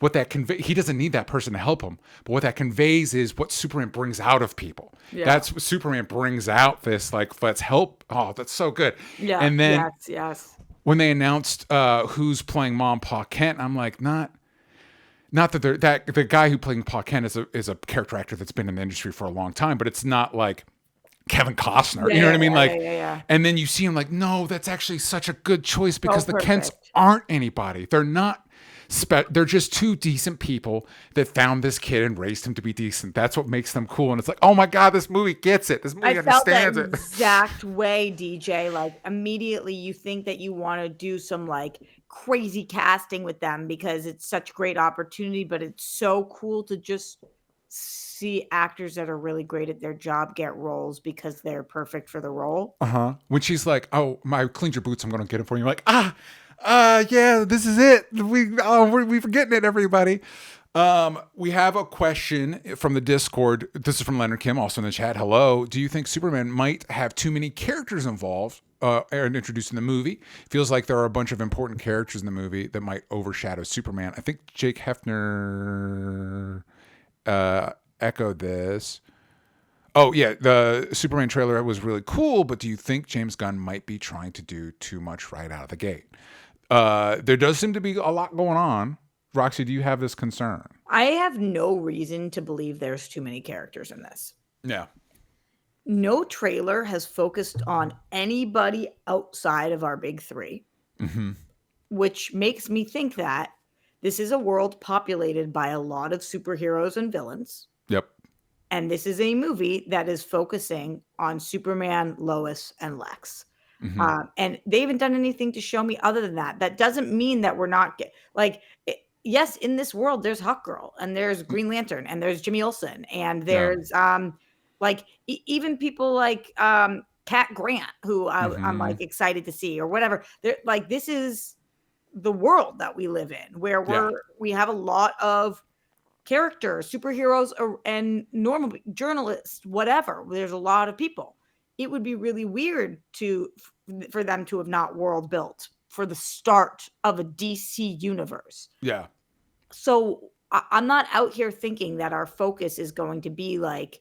what that conveys. He doesn't need that person to help him, but what that conveys is what Superman brings out of people. Yeah. That's what Superman brings out, this like, let's help. Oh, that's so good. Yeah. And then when they announced who's playing Mom, Pa Kent, I'm like, not that the guy who playing Pa Kent is a character actor that's been in the industry for a long time, but it's not like Kevin Costner, you know what I mean? Like, and then you see him like, no, that's actually such a good choice because the Kents aren't anybody. They're not. They're just two decent people that found this kid and raised him to be decent. That's what makes them cool. And it's like, oh my God, this movie gets it. This movie understands it. Exact way, DJ. Like immediately you think that you want to do some like crazy casting with them because it's such a great opportunity, but it's so cool to just see actors that are really great at their job get roles because they're perfect for the role. When she's like, oh, I cleaned your boots, I'm going to get them for you. You're like, yeah, this is it. We forgetting it, everybody. We have a question from the Discord. This is from Leonard Kim, also in the chat. Hello. Do you think Superman might have too many characters involved and introduced in the movie? Feels like there are a bunch of important characters in the movie that might overshadow Superman. I think Jake Hefner echoed this. Oh, yeah, the Superman trailer was really cool, but do you think James Gunn might be trying to do too much right out of the gate? There does seem to be a lot going on. Roxy, do you have this concern? I have no reason to believe there's too many characters in this. Yeah. No trailer has focused on anybody outside of our big three, which makes me think that this is a world populated by a lot of superheroes and villains. Yep. And this is a movie that is focusing on Superman, Lois, and Lex. And they haven't done anything to show me other than that. That doesn't mean that we're not yes, in this world, there's Hawkgirl and there's Green Lantern and there's Jimmy Olsen and there's even people like Cat Grant, who I'm like excited to see or whatever. They're like, this is the world that we live in where we have a lot of characters, superheroes, and normal journalists, whatever. There's a lot of people. It would be really weird for them to have not world built for the start of a DC universe. Yeah. So I'm not out here thinking that our focus is going to be like,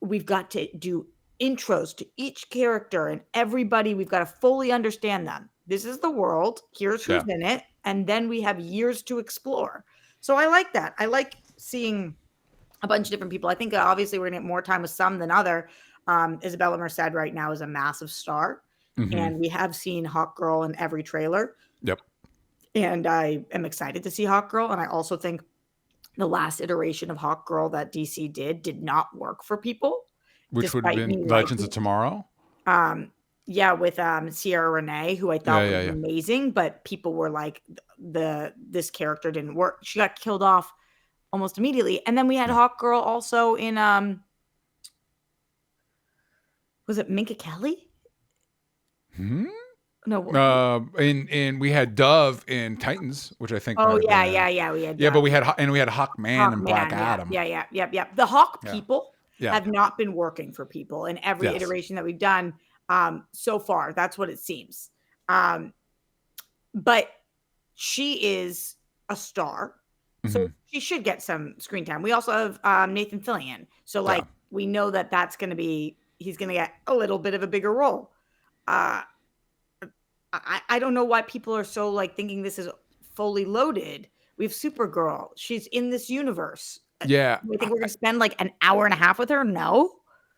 we've got to do intros to each character and everybody. We've got to fully understand them. This is the world. Here's who's in it. And then we have years to explore. So I like that. I like seeing a bunch of different people. I think obviously we're going to get more time with some than other. Isabella Merced right now is a massive star. And we have seen Hawkgirl in every trailer. Yep. And I am excited to see Hawkgirl. And I also think the last iteration of Hawkgirl that DC did not work for people. Which would have been Legends of Tomorrow? Yeah, with Sierra Renee, who I thought was Yeah. amazing, but people were like, this character didn't work. She got killed off almost immediately. And then we had Yeah. Hawk Girl also in was it Minka Kelly? Hmm? No. And we had Dove in Titans, which I think might Oh have yeah, been yeah, yeah. We had yeah, but we had Hawkman and Black Hawkman. Yeah, Adam. yeah, yeah, yep, yep. The Hawk Yeah. people Yeah. have not been working for people in every Yes. iteration that we've done so far. That's what it seems. But she is a star, so she should get some screen time. We also have Nathan Fillion, so like we know that that's going to be he's going to get a little bit of a bigger role. I don't know why people are so like thinking this is fully loaded. We have Supergirl. She's in this universe. Yeah. Do you think we're going to spend like an hour and a half with her? No.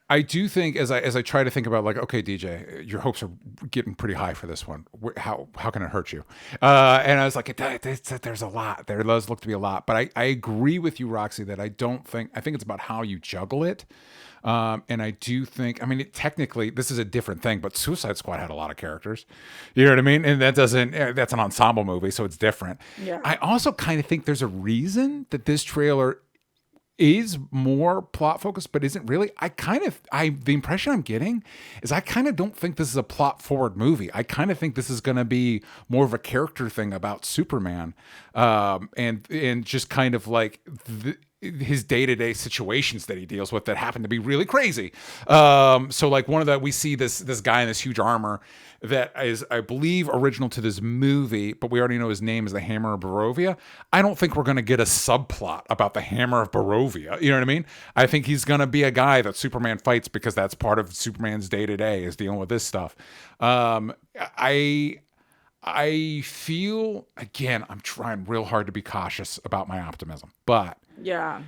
I do think as I try to think about like, okay, DJ, your hopes are getting pretty high for this one. How can it hurt you? And I was like, there's a lot. There does look to be a lot. But I agree with you, Roxy, that I think it's about how you juggle it. And I do think, I mean, technically this is a different thing, but Suicide Squad had a lot of characters. You know what I mean? And that's an ensemble movie, so it's different. Yeah. I also kind of think there's a reason that this trailer is more plot focused, but isn't really. The impression I'm getting is I kind of don't think this is a plot forward movie. I kind of think this is going to be more of a character thing about Superman, and just kind of like his day-to-day situations that he deals with that happen to be really crazy. So like we see this guy in this huge armor that is, I believe, original to this movie, but we already know his name is the Hammer of Barovia. I don't think we're going to get a subplot about the Hammer of Barovia. You know what I mean? I think he's going to be a guy that Superman fights because that's part of Superman's day-to-day is dealing with this stuff. I feel, again, I'm trying real hard to be cautious about my optimism, but yeah,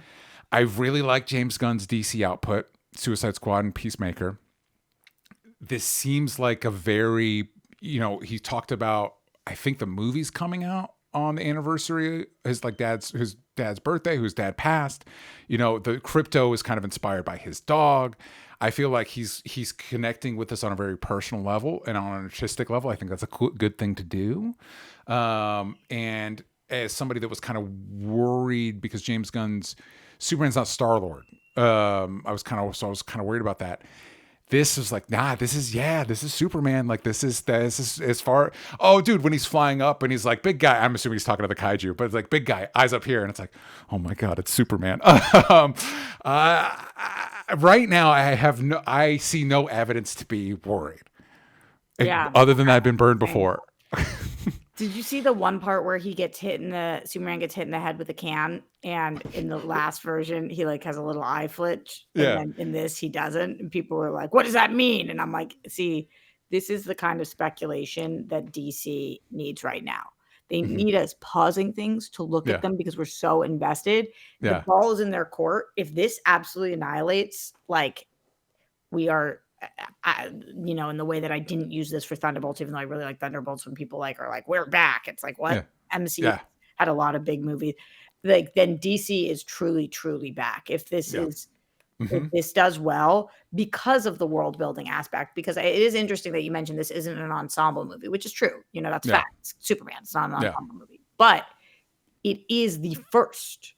I really like James Gunn's DC output, Suicide Squad and Peacemaker. This seems like a very, he talked about, I think the movie's coming out on the anniversary, his dad's birthday, whose dad passed. The crypto is kind of inspired by his dog. I feel like he's connecting with us on a very personal level and on an artistic level. I think that's a good thing to do. And as somebody that was kind of worried because James Gunn's Superman's not Star-Lord, I was kind of worried about that. This is like, nah, this is Superman. Like this is as far. Oh, dude, when he's flying up and he's like, big guy. I'm assuming he's talking to the kaiju, but it's like big guy, eyes up here, and it's like, oh my god, it's Superman. Right now, I see no evidence to be worried. Yeah. Other than I've been burned before. Did you see the one part where Superman gets hit in the head with a can, and in the last version he like has a little eye flinch, and then in this he doesn't, and people were like, what does that mean? And I'm like, see, this is the kind of speculation that DC needs right now. They need us pausing things to look at them because we're so invested. The ball is in their court. If this absolutely annihilates, like we are, in the way that I didn't use this for Thunderbolts, even though I really like Thunderbolts, when people are like, we're back. It's like, what? MCU had a lot of big movies. Like, then DC is truly, truly back. If this if this does well, because of the world building aspect, because it is interesting that you mentioned this isn't an ensemble movie, which is true. That's fact. It's Superman. It's not an ensemble movie, but it is the first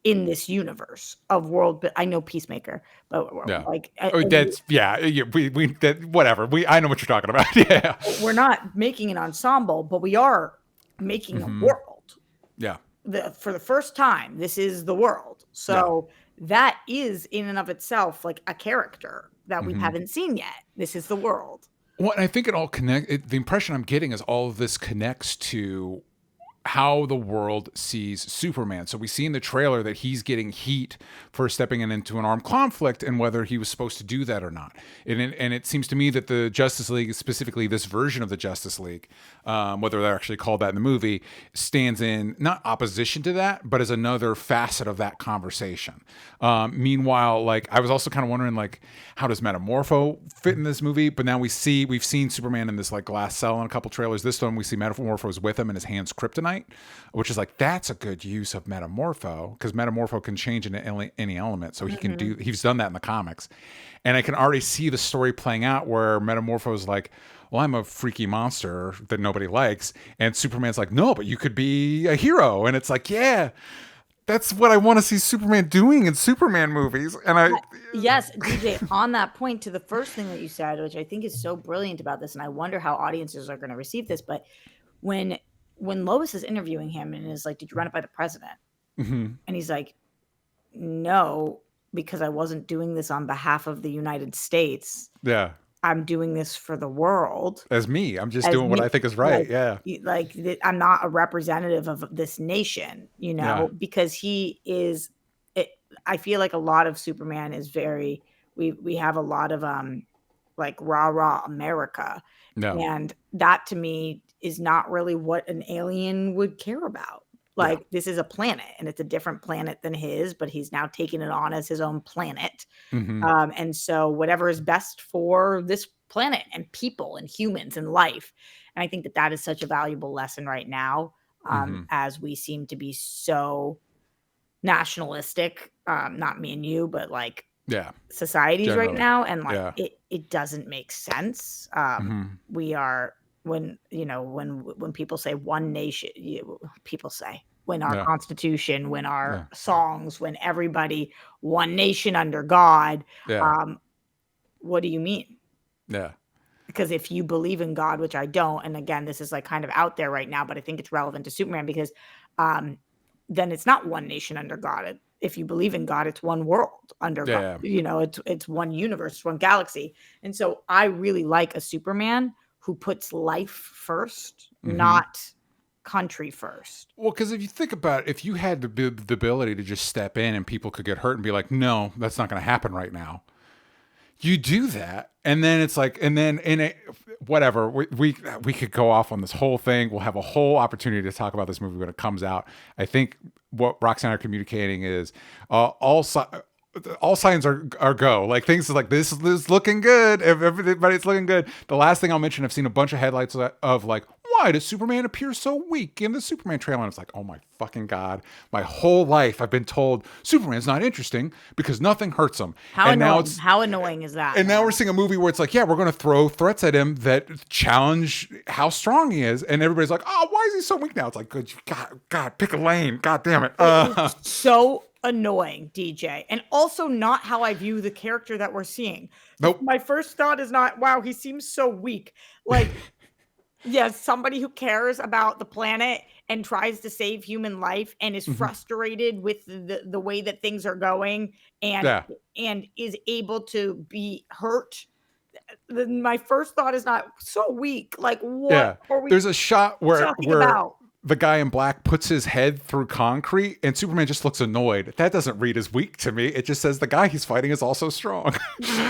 in this universe of world. But I know Peacemaker, but whatever. I know what you're talking about. Yeah, we're not making an ensemble, but we are making a world. Yeah. For the first time, this is the world. So that is in and of itself like a character that we haven't seen yet. This is the world. Well, and I think it all the impression I'm getting is all of this connects to how the world sees Superman. So we see in the trailer that he's getting heat for stepping into an armed conflict and whether he was supposed to do that or not. And it seems to me that the Justice League, specifically this version of the Justice League, whether they're actually called that in the movie, stands in not opposition to that, but as another facet of that conversation. Meanwhile, like I was also kind of wondering, like, how does Metamorpho fit in this movie? But now we've seen Superman in this like glass cell in a couple trailers. This one we see Metamorpho's with him and his hand's kryptonite. kryptonite, which is like, that's a good use of Metamorpho, because Metamorpho can change into any element. So he's done that in the comics. And I can already see the story playing out where Metamorpho is like, well, I'm a freaky monster that nobody likes. And Superman's like, no, but you could be a hero. And it's like, yeah, that's what I want to see Superman doing in Superman movies. And yes, DJ, on that point, to the first thing that you said, which I think is so brilliant about this, and I wonder how audiences are going to receive this, but when Lois is interviewing him and is like, did you run it by the president? And he's like, no, because I wasn't doing this on behalf of the United States. Yeah. I'm doing this for the world. As me. I'm just doing what I think is right. Like I'm not a representative of this nation, because he is, I feel like a lot of Superman is very, we have a lot of like rah America. No. And that to me is not really what an alien would care about. Like this is a planet and it's a different planet than his, but he's now taken it on as his own planet. And so whatever is best for this planet and people and humans and life. And I think that is such a valuable lesson right now, as we seem to be so nationalistic, not me and you, but like societies generally. Right now. And like it doesn't make sense. We are, when people say one nation, people say when our Constitution, when our songs, when everybody, one nation under God, what do you mean? Yeah. Because if you believe in God, which I don't, and again, this is like kind of out there right now, but I think it's relevant to Superman because then it's not one nation under God. If you believe in God, it's one world under God. It's one universe, one galaxy. And so I really like a Superman who puts life first, not country first. Well, because if you think about it, if you had the ability to just step in and people could get hurt and be like, no, that's not going to happen right now. You do that. And then it's like, and then whatever, we could go off on this whole thing. We'll have a whole opportunity to talk about this movie when it comes out. I think what Roxy and I are communicating is all signs are go. Like things like this is looking good. Everybody's looking good. The last thing I'll mention, I've seen a bunch of headlights of like, why does Superman appear so weak in the Superman trailer? And it's like, oh my fucking God. My whole life I've been told Superman's not interesting because nothing hurts him. How annoying is that? And now we're seeing a movie where it's like, yeah, we're going to throw threats at him that challenge how strong he is. And everybody's like, oh, why is he so weak now? It's like, good, God, pick a lane. God damn it. So annoying, DJ, and also not how I view the character that we're seeing. Nope. My first thought is not, wow, he seems so weak. Like, yes, somebody who cares about the planet and tries to save human life and is frustrated with the way that things are going and is able to be hurt. My first thought is not so weak. Like, what are we? There's a shot where the guy in black puts his head through concrete and Superman just looks annoyed. That doesn't read as weak to me. It just says the guy he's fighting is also strong.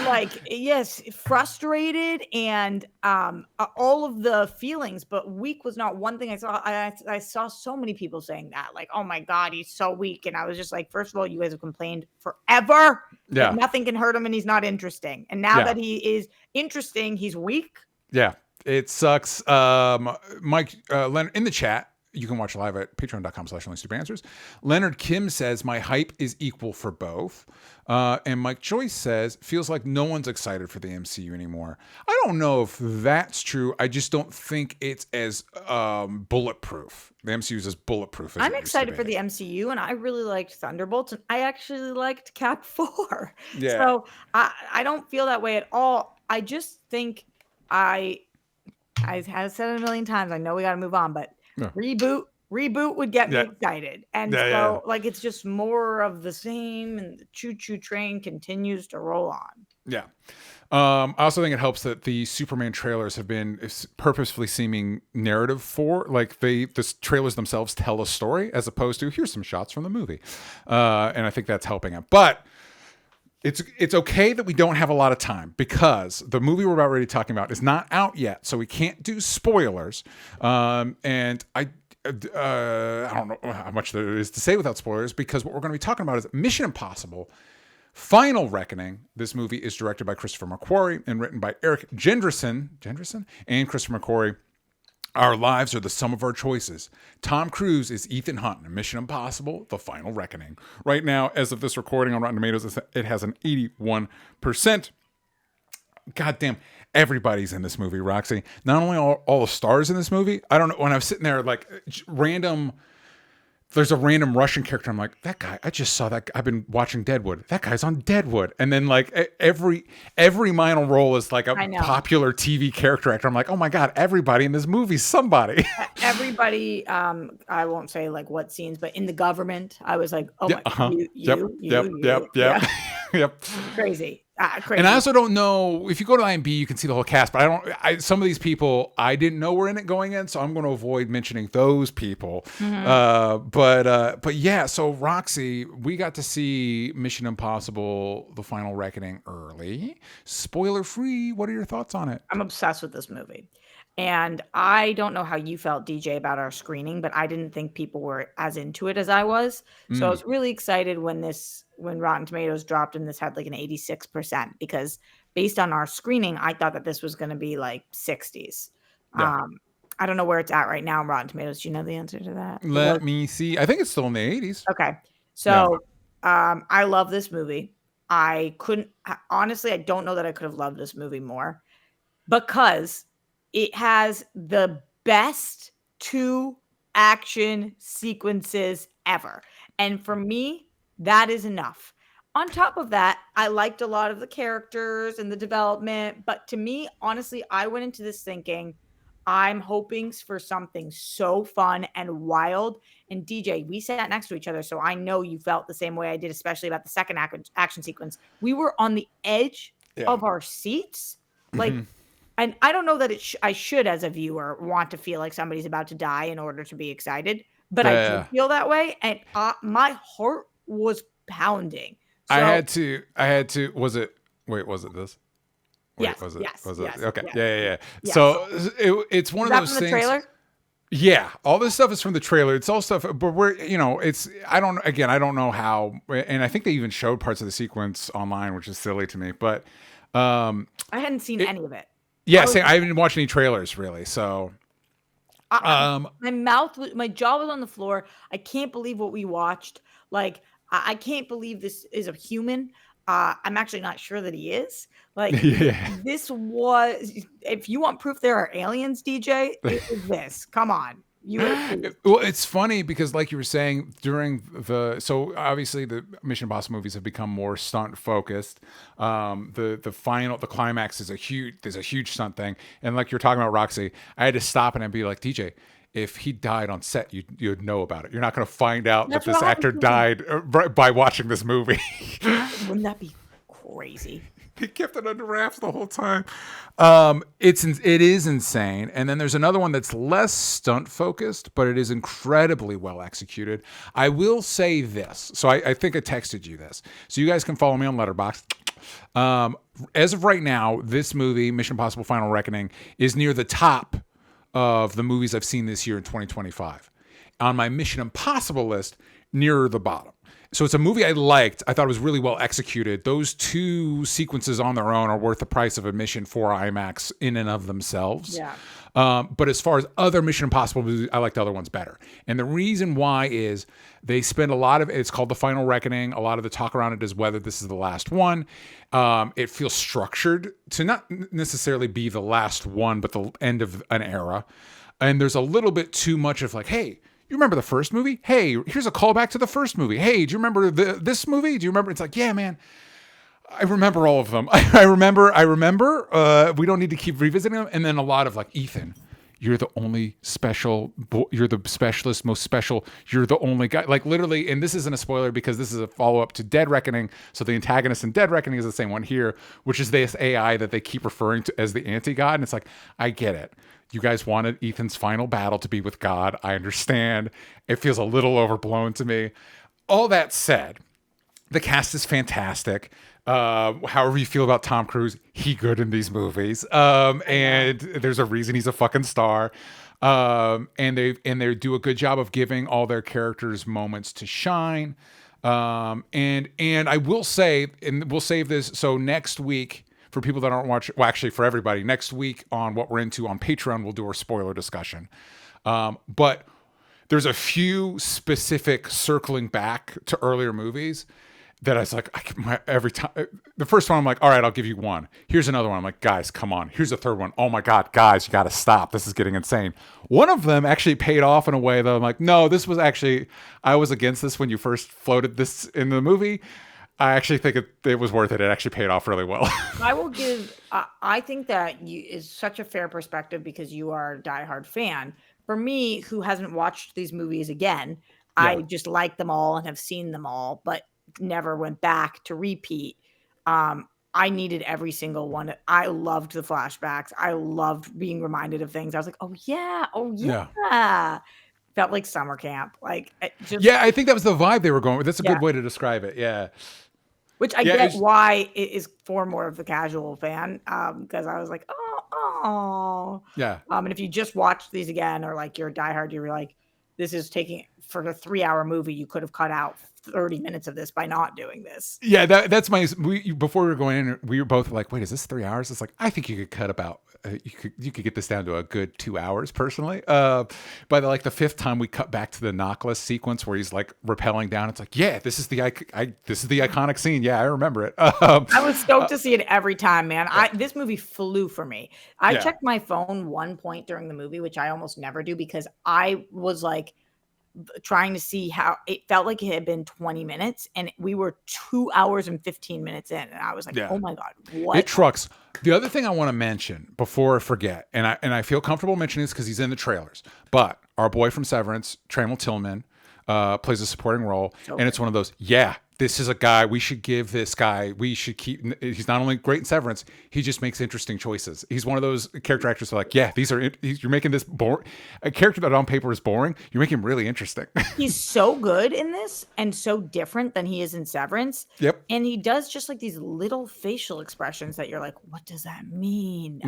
Like, yes, frustrated and all of the feelings, but weak was not one thing I saw. I saw so many people saying that, like, oh my God, he's so weak. And I was just like, first of all, you guys have complained forever. Yeah. Nothing can hurt him and he's not interesting. And now that he is interesting, he's weak. Yeah, it sucks. Mike, Leonard, in the chat, you can watch live at patreon.com/onlystupid-answers. Leonard Kim says, my hype is equal for both. And Mike Joyce says, feels like no one's excited for the MCU anymore. I don't know if that's true. I just don't think it's as bulletproof. The MCU is as bulletproof as I'm excited for the MCU, and I really liked Thunderbolts, and I actually liked Cap 4. Yeah. So I don't feel that way at all. I just think I have said it a million times. I know we got to move on, but reboot would get me excited. And like, it's just more of the same, and the choo-choo train continues to roll on. Yeah. I also think it helps that the Superman trailers have been purposefully seeming narrative for, like, the trailers themselves tell a story as opposed to here's some shots from the movie. And I think that's helping it. But it's okay that we don't have a lot of time because the movie we're about ready talking about is not out yet, so we can't do spoilers. And I don't know how much there is to say without spoilers because what we're going to be talking about is Mission Impossible: Final Reckoning. This movie is directed by Christopher McQuarrie and written by Eric Jendrison and Christopher McQuarrie. Our lives are the sum of our choices. Tom Cruise is Ethan Hunt in Mission Impossible: The Final Reckoning. Right now, as of this recording on Rotten Tomatoes, it has an 81%. Goddamn, everybody's in this movie, Roxy. Not only all the stars in this movie, I don't know, when I was sitting there, like, there's a random Russian character. I'm like, that guy, I just saw that. I've been watching Deadwood. That guy's on Deadwood. And then like every minor role is like a popular TV character actor. I'm like, oh my God, everybody in this movie's somebody. Everybody, I won't say like what scenes, but in the government, I was like, oh my, Yep. Crazy. Crazy. And I also don't know, if you go to IMDb, you can see the whole cast, but some of these people I didn't know were in it going in, so I'm going to avoid mentioning those people. But yeah, so Roxy, we got to see Mission Impossible: The Final Reckoning early. Spoiler free. What are your thoughts on it? I'm obsessed with this movie. And I don't know how you felt, DJ, about our screening, but I didn't think people were as into it as I was. So I was really excited when Rotten Tomatoes dropped and this had like an 86%, because based on our screening, I thought that this was going to be like 60s. Yeah. I don't know where it's at right now on Rotten Tomatoes. Do you know the answer to that? Let me see. I think it's still in the 80s. Okay. So I love this movie. Honestly, I don't know that I could have loved this movie more, because it has the best 2 action sequences ever. And for me, that is enough. On top of that, I liked a lot of the characters and the development. But to me, honestly, I went into this thinking, I'm hoping for something so fun and wild. And DJ, we sat next to each other, so I know you felt the same way I did, especially about the second action sequence. We were on the edge of our seats. Like, and I don't know that I should, as a viewer, want to feel like somebody's about to die in order to be excited. But I do feel that way. And my heart was pounding. So, I had to, was it this? Wait, yes, was it? Yes, was it? yes, Okay. yes. Yeah. So it's one of those from things. The trailer? Yeah, all this stuff is from the trailer. It's all stuff, but I don't know how, and I think they even showed parts of the sequence online, which is silly to me, but I hadn't seen any of it. Yeah, I haven't watched any trailers really, so my jaw was on the floor. I can't believe what we watched. Like, I can't believe this is a human. I'm actually not sure that he is. Like, this was, if you want proof there are aliens, DJ, it was this. Come on. Well, it's funny because, like you were saying, so obviously the Mission Impossible movies have become more stunt focused. The climax is there's a huge stunt thing, and like you're talking about, Roxy, I had to stop and be like, DJ, if he died on set, you'd know about it. You're not going to find out that this actor died by watching this movie. Wouldn't that be crazy? He kept it under wraps the whole time. It is insane. And then there's another one that's less stunt focused, but it is incredibly well executed. I will say this. So I think I texted you this. So you guys can follow me on Letterboxd. As of right now, this movie, Mission Impossible: Final Reckoning, is near the top of the movies I've seen this year in 2025. On my Mission Impossible list, nearer the bottom. So it's a movie I liked. I thought it was really well executed. Those 2 sequences on their own are worth the price of admission for IMAX in and of themselves. Yeah. But as far as other Mission Impossible movies, I like the other ones better. And the reason why is they spend a lot of it's called The Final Reckoning. A lot of the talk around it is whether this is the last one. It feels structured to not necessarily be the last one, but the end of an era. And there's a little bit too much of like, hey, you remember the first movie? Hey, here's a callback to the first movie. Hey, do you remember this movie? Do you remember? It's like, yeah, man, I remember all of them. I remember. We don't need to keep revisiting them. And then a lot of like, Ethan, you're the only special. You're the specialist, most special. You're the only guy. Like literally, and this isn't a spoiler because this is a follow-up to Dead Reckoning. So the antagonist in Dead Reckoning is the same one here, which is this AI that they keep referring to as the anti-god. And it's like, I get it. You guys wanted Ethan's final battle to be with God. I understand. It feels a little overblown to me. All that said, the cast is fantastic. However you feel about Tom Cruise, he good in these movies. And there's a reason he's a fucking star. And they do a good job of giving all their characters moments to shine. And I will say, and we'll save this. So next week, for people that aren't watching, well, actually for everybody, next week on What We're Into on Patreon, we'll do our spoiler discussion. But there's a few specific circling back to earlier movies that I was like, every time, the first one, I'm like, all right, I'll give you one. Here's another one. I'm like, guys, come on. Here's a third one. Oh my God, guys, you got to stop. This is getting insane. One of them actually paid off in a way that I'm like, no, this was actually, I was against this when you first floated this in the movie. I actually think it was worth it. It actually paid off really well. I will give, I think that is such a fair perspective because you are a diehard fan. For me, who hasn't watched these movies again, I just like them all and have seen them all, but never went back to repeat. I needed every single one. I loved the flashbacks. I loved being reminded of things. I was like, oh yeah. Felt like summer camp. Like I think that was the vibe they were going with. That's a good way to describe it. Yeah. Which I get why it is for more of the casual fan. Because I was like, oh. Yeah. And if you just watch these again, or like you're a diehard, you're like, this is taking for a 3-hour movie. You could have cut out 30 minutes of this by not doing this. Yeah, that's before we were going in, we were both like, wait, is this 3 hours? It's like, I think you could cut about, you could get this down to a good 2 hours personally. By the fifth time we cut back to the knockless sequence where he's like rappelling down. It's like, yeah, this is the iconic scene. Yeah, I remember it. I was stoked to see it every time, man. This movie flew for me. I checked my phone one point during the movie, which I almost never do because I was like, trying to see how it felt like it had been 20 minutes and we were 2 hours and 15 minutes in. And I was like, oh my God, what? It trucks. The other thing I want to mention before I forget, and I feel comfortable mentioning this because he's in the trailers, but our boy from Severance, Tramel Tilman, plays a supporting role. Okay. And it's one of those, this is a guy, we should give this guy, he's not only great in Severance, he just makes interesting choices. He's one of those character actors that are like, you're making this boring, a character that on paper is boring, you're making him really interesting. He's so good in this and so different than he is in Severance. Yep. And he does just like these little facial expressions that you're like, what does that mean?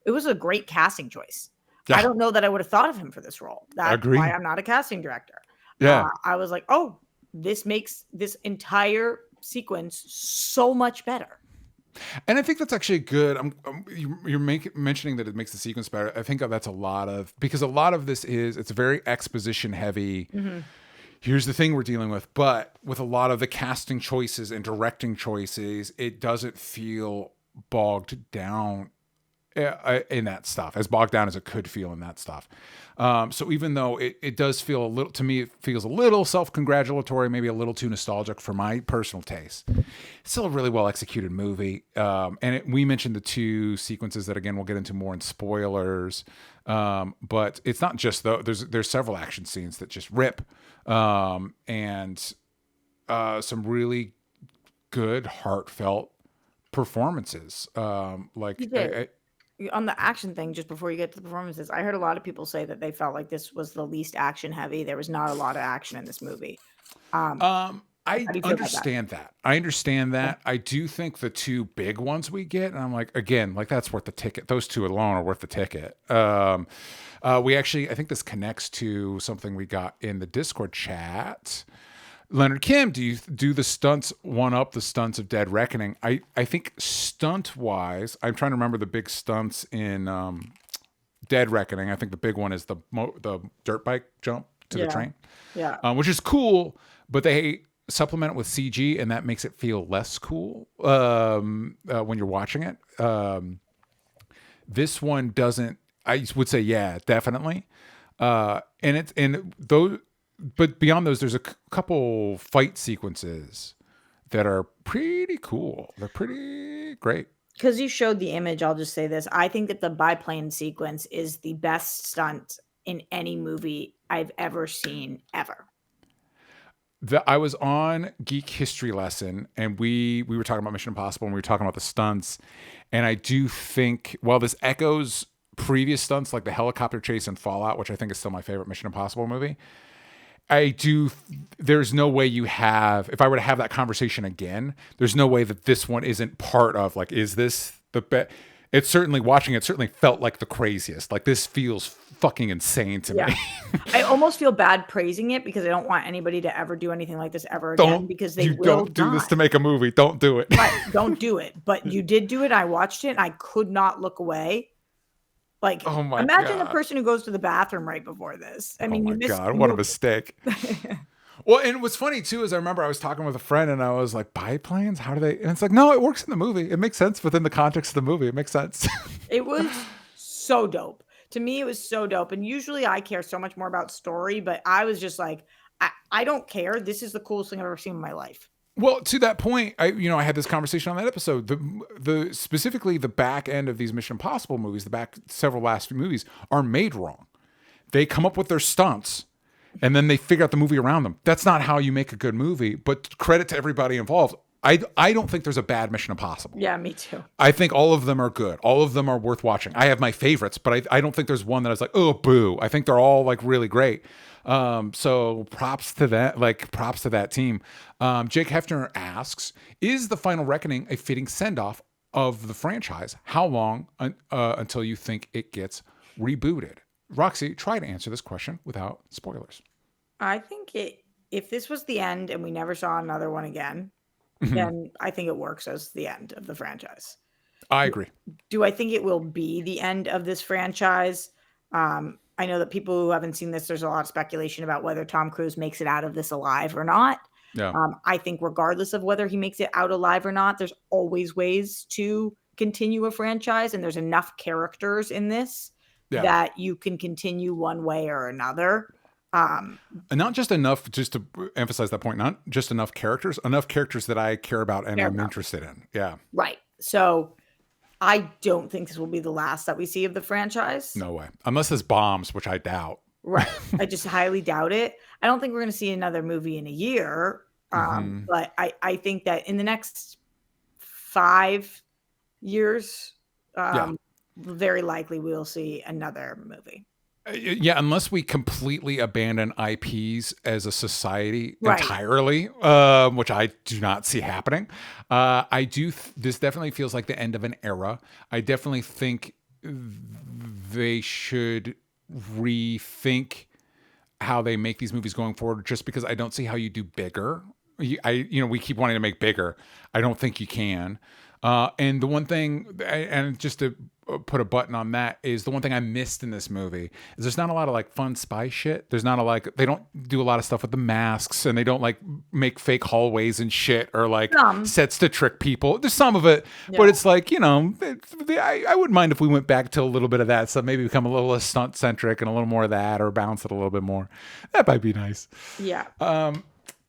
It was a great casting choice. Yeah. I don't know that I would have thought of him for this role. That's why I'm not a casting director. Yeah. I was like, oh, this makes this entire sequence so much better. And I think that's actually good. You're mentioning that it makes the sequence better. I think that's because a lot of this it's very exposition heavy. Mm-hmm. Here's the thing we're dealing with, but with a lot of the casting choices and directing choices, it doesn't feel bogged down in that stuff, as bogged down as it could feel in that stuff. So even though it does feel to me, it feels a little self-congratulatory, maybe a little too nostalgic for my personal taste. It's still a really well executed movie. We mentioned the two sequences that again, we'll get into more in spoilers. But it's not just there's several action scenes that just rip. And some really good heartfelt performances. On the action thing, just before you get to the performances, I heard a lot of people say that they felt like this was the least action heavy. There was not a lot of action in this movie. I understand that. I understand that. I do think the two big ones we get, and I'm like, again, like that's worth the ticket. Those two alone are worth the ticket. We actually, I think this connects to something we got in the Discord chat. Leonard Kim, do you do the stunts one-up the stunts of Dead Reckoning? I think stunt-wise, I'm trying to remember the big stunts in Dead Reckoning. I think the big one is the dirt bike jump to the train, which is cool, but they supplement it with CG, and that makes it feel less cool when you're watching it. This one doesn't. I would say, definitely. But beyond those, there's a couple fight sequences that are pretty cool. They're pretty great. Because you showed the image, I'll just say this. I think that the biplane sequence is the best stunt in any movie I've ever seen, ever. I was on Geek History Lesson, and we were talking about Mission Impossible, and we were talking about the stunts. And I do think, while this echoes previous stunts, like the helicopter chase in Fallout, which I think is still my favorite Mission Impossible movie, there's no way if I were to have that conversation again, there's no way that this one isn't part of, like, is this the best? It certainly, watching it certainly felt like the craziest. Like, this feels fucking insane to me. I almost feel bad praising it because I don't want anybody to ever do anything like this ever again because they will don't do this to make a movie. Don't do it. Right, don't do it. But you did do it. I watched it and I could not look away. Like, Oh my imagine God. the person who goes to the bathroom right before this. I mean, Oh you my missed. God, what a mistake. Well, and what's funny too is I remember I was talking with a friend and I was like, biplanes? How do they? And it's like, no, it works in the movie. It makes sense within the context of the movie. It makes sense. It was so dope. To me, it was so dope. And usually I care so much more about story, but I was just like, I don't care. This is the coolest thing I've ever seen in my life. Well, to that point, I had this conversation on that episode. The specifically the back end of these Mission Impossible movies, the back several last few movies are made wrong. They come up with their stunts and then they figure out the movie around them. That's not how you make a good movie, but credit to everybody involved. I don't think there's a bad Mission Impossible. Yeah, me too. I think all of them are good. All of them are worth watching. I have my favorites, but I don't think there's one that I was like, oh, boo. I think they're all like really great. So props to that. Like, props to that team. Jake Hefner asks, is The Final Reckoning a fitting send-off of the franchise? How long until you think it gets rebooted? Roxy, try to answer this question without spoilers. I think if this was the end and we never saw another one again, then I think it works as the end of the franchise. I agree. Do I think it will be the end of this franchise? I know that people who haven't seen this, there's a lot of speculation about whether Tom Cruise makes it out of this alive or not. Yeah. I think regardless of whether he makes it out alive or not, there's always ways to continue a franchise, and there's enough characters in this that you can continue one way or another. And not just enough, just to emphasize that point, not just enough characters that I care about and I'm interested in. Yeah. Right. So I don't think this will be the last that we see of the franchise. No way. Unless there's bombs, which I doubt. Right. I just highly doubt it. I don't think we're going to see another movie in a year. But I think that in the next 5 years, very likely we'll see another movie. Yeah, unless we completely abandon IPs as a society Right. entirely, which I do not see happening. This definitely feels like the end of an era. I definitely think they should rethink how they make these movies going forward, just because I don't see how you do bigger. We keep wanting to make bigger. I don't think you can. And the one thing, and just to put a button on that, is the one thing I missed in this movie is there's not a lot of like fun spy shit. There's not they don't do a lot of stuff with the masks, and they don't like make fake hallways and shit, or like sets to trick people. There's some of it, but it's like, I wouldn't mind if we went back to a little bit of that stuff, maybe become a little less stunt centric and a little more of that, or bounce it a little bit more. That might be nice. Yeah.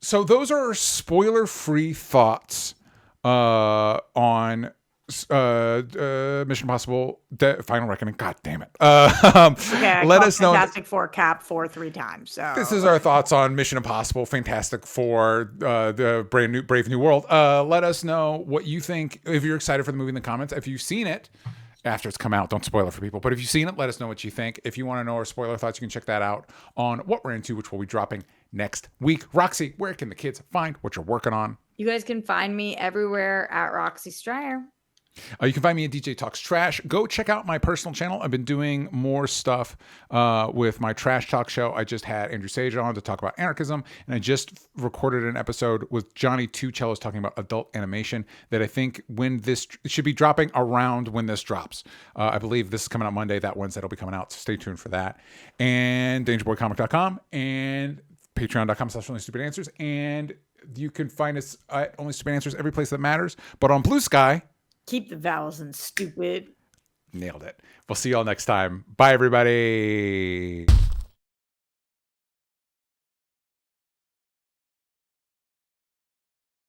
So those are spoiler-free thoughts on Mission Impossible Final Reckoning. God damn it. Let us know. Fantastic Four Cap 3 times. So this is our thoughts on Mission Impossible Fantastic Four, the Brave New World. Let us know what you think, if you're excited for the movie, in the comments. If you've seen it after it's come out, don't spoil it for people, but if you've seen it, let us know what you think. If you want to know our spoiler thoughts, you can check that out on What We're Into, which will be dropping next week. Roxy, where can the kids find what you're working on? You guys can find me everywhere at Roxy Stryer. You can find me at DJ Talks Trash. Go check out my personal channel. I've been doing more stuff with my Trash Talk show. I just had Andrew Sage on to talk about anarchism, and I just recorded an episode with Johnny Two Cellos talking about adult animation that I think it should be dropping around when this drops. I believe this is coming out Monday. That Wednesday it'll be coming out, so stay tuned for that. And DangerBoyComic.com and Patreon.com/OnlyStupidAnswers. And you can find us at Only Stupid Answers every place that matters. But on Blue Sky, keep the vowels in stupid. Nailed it. We'll see y'all next time. Bye, everybody.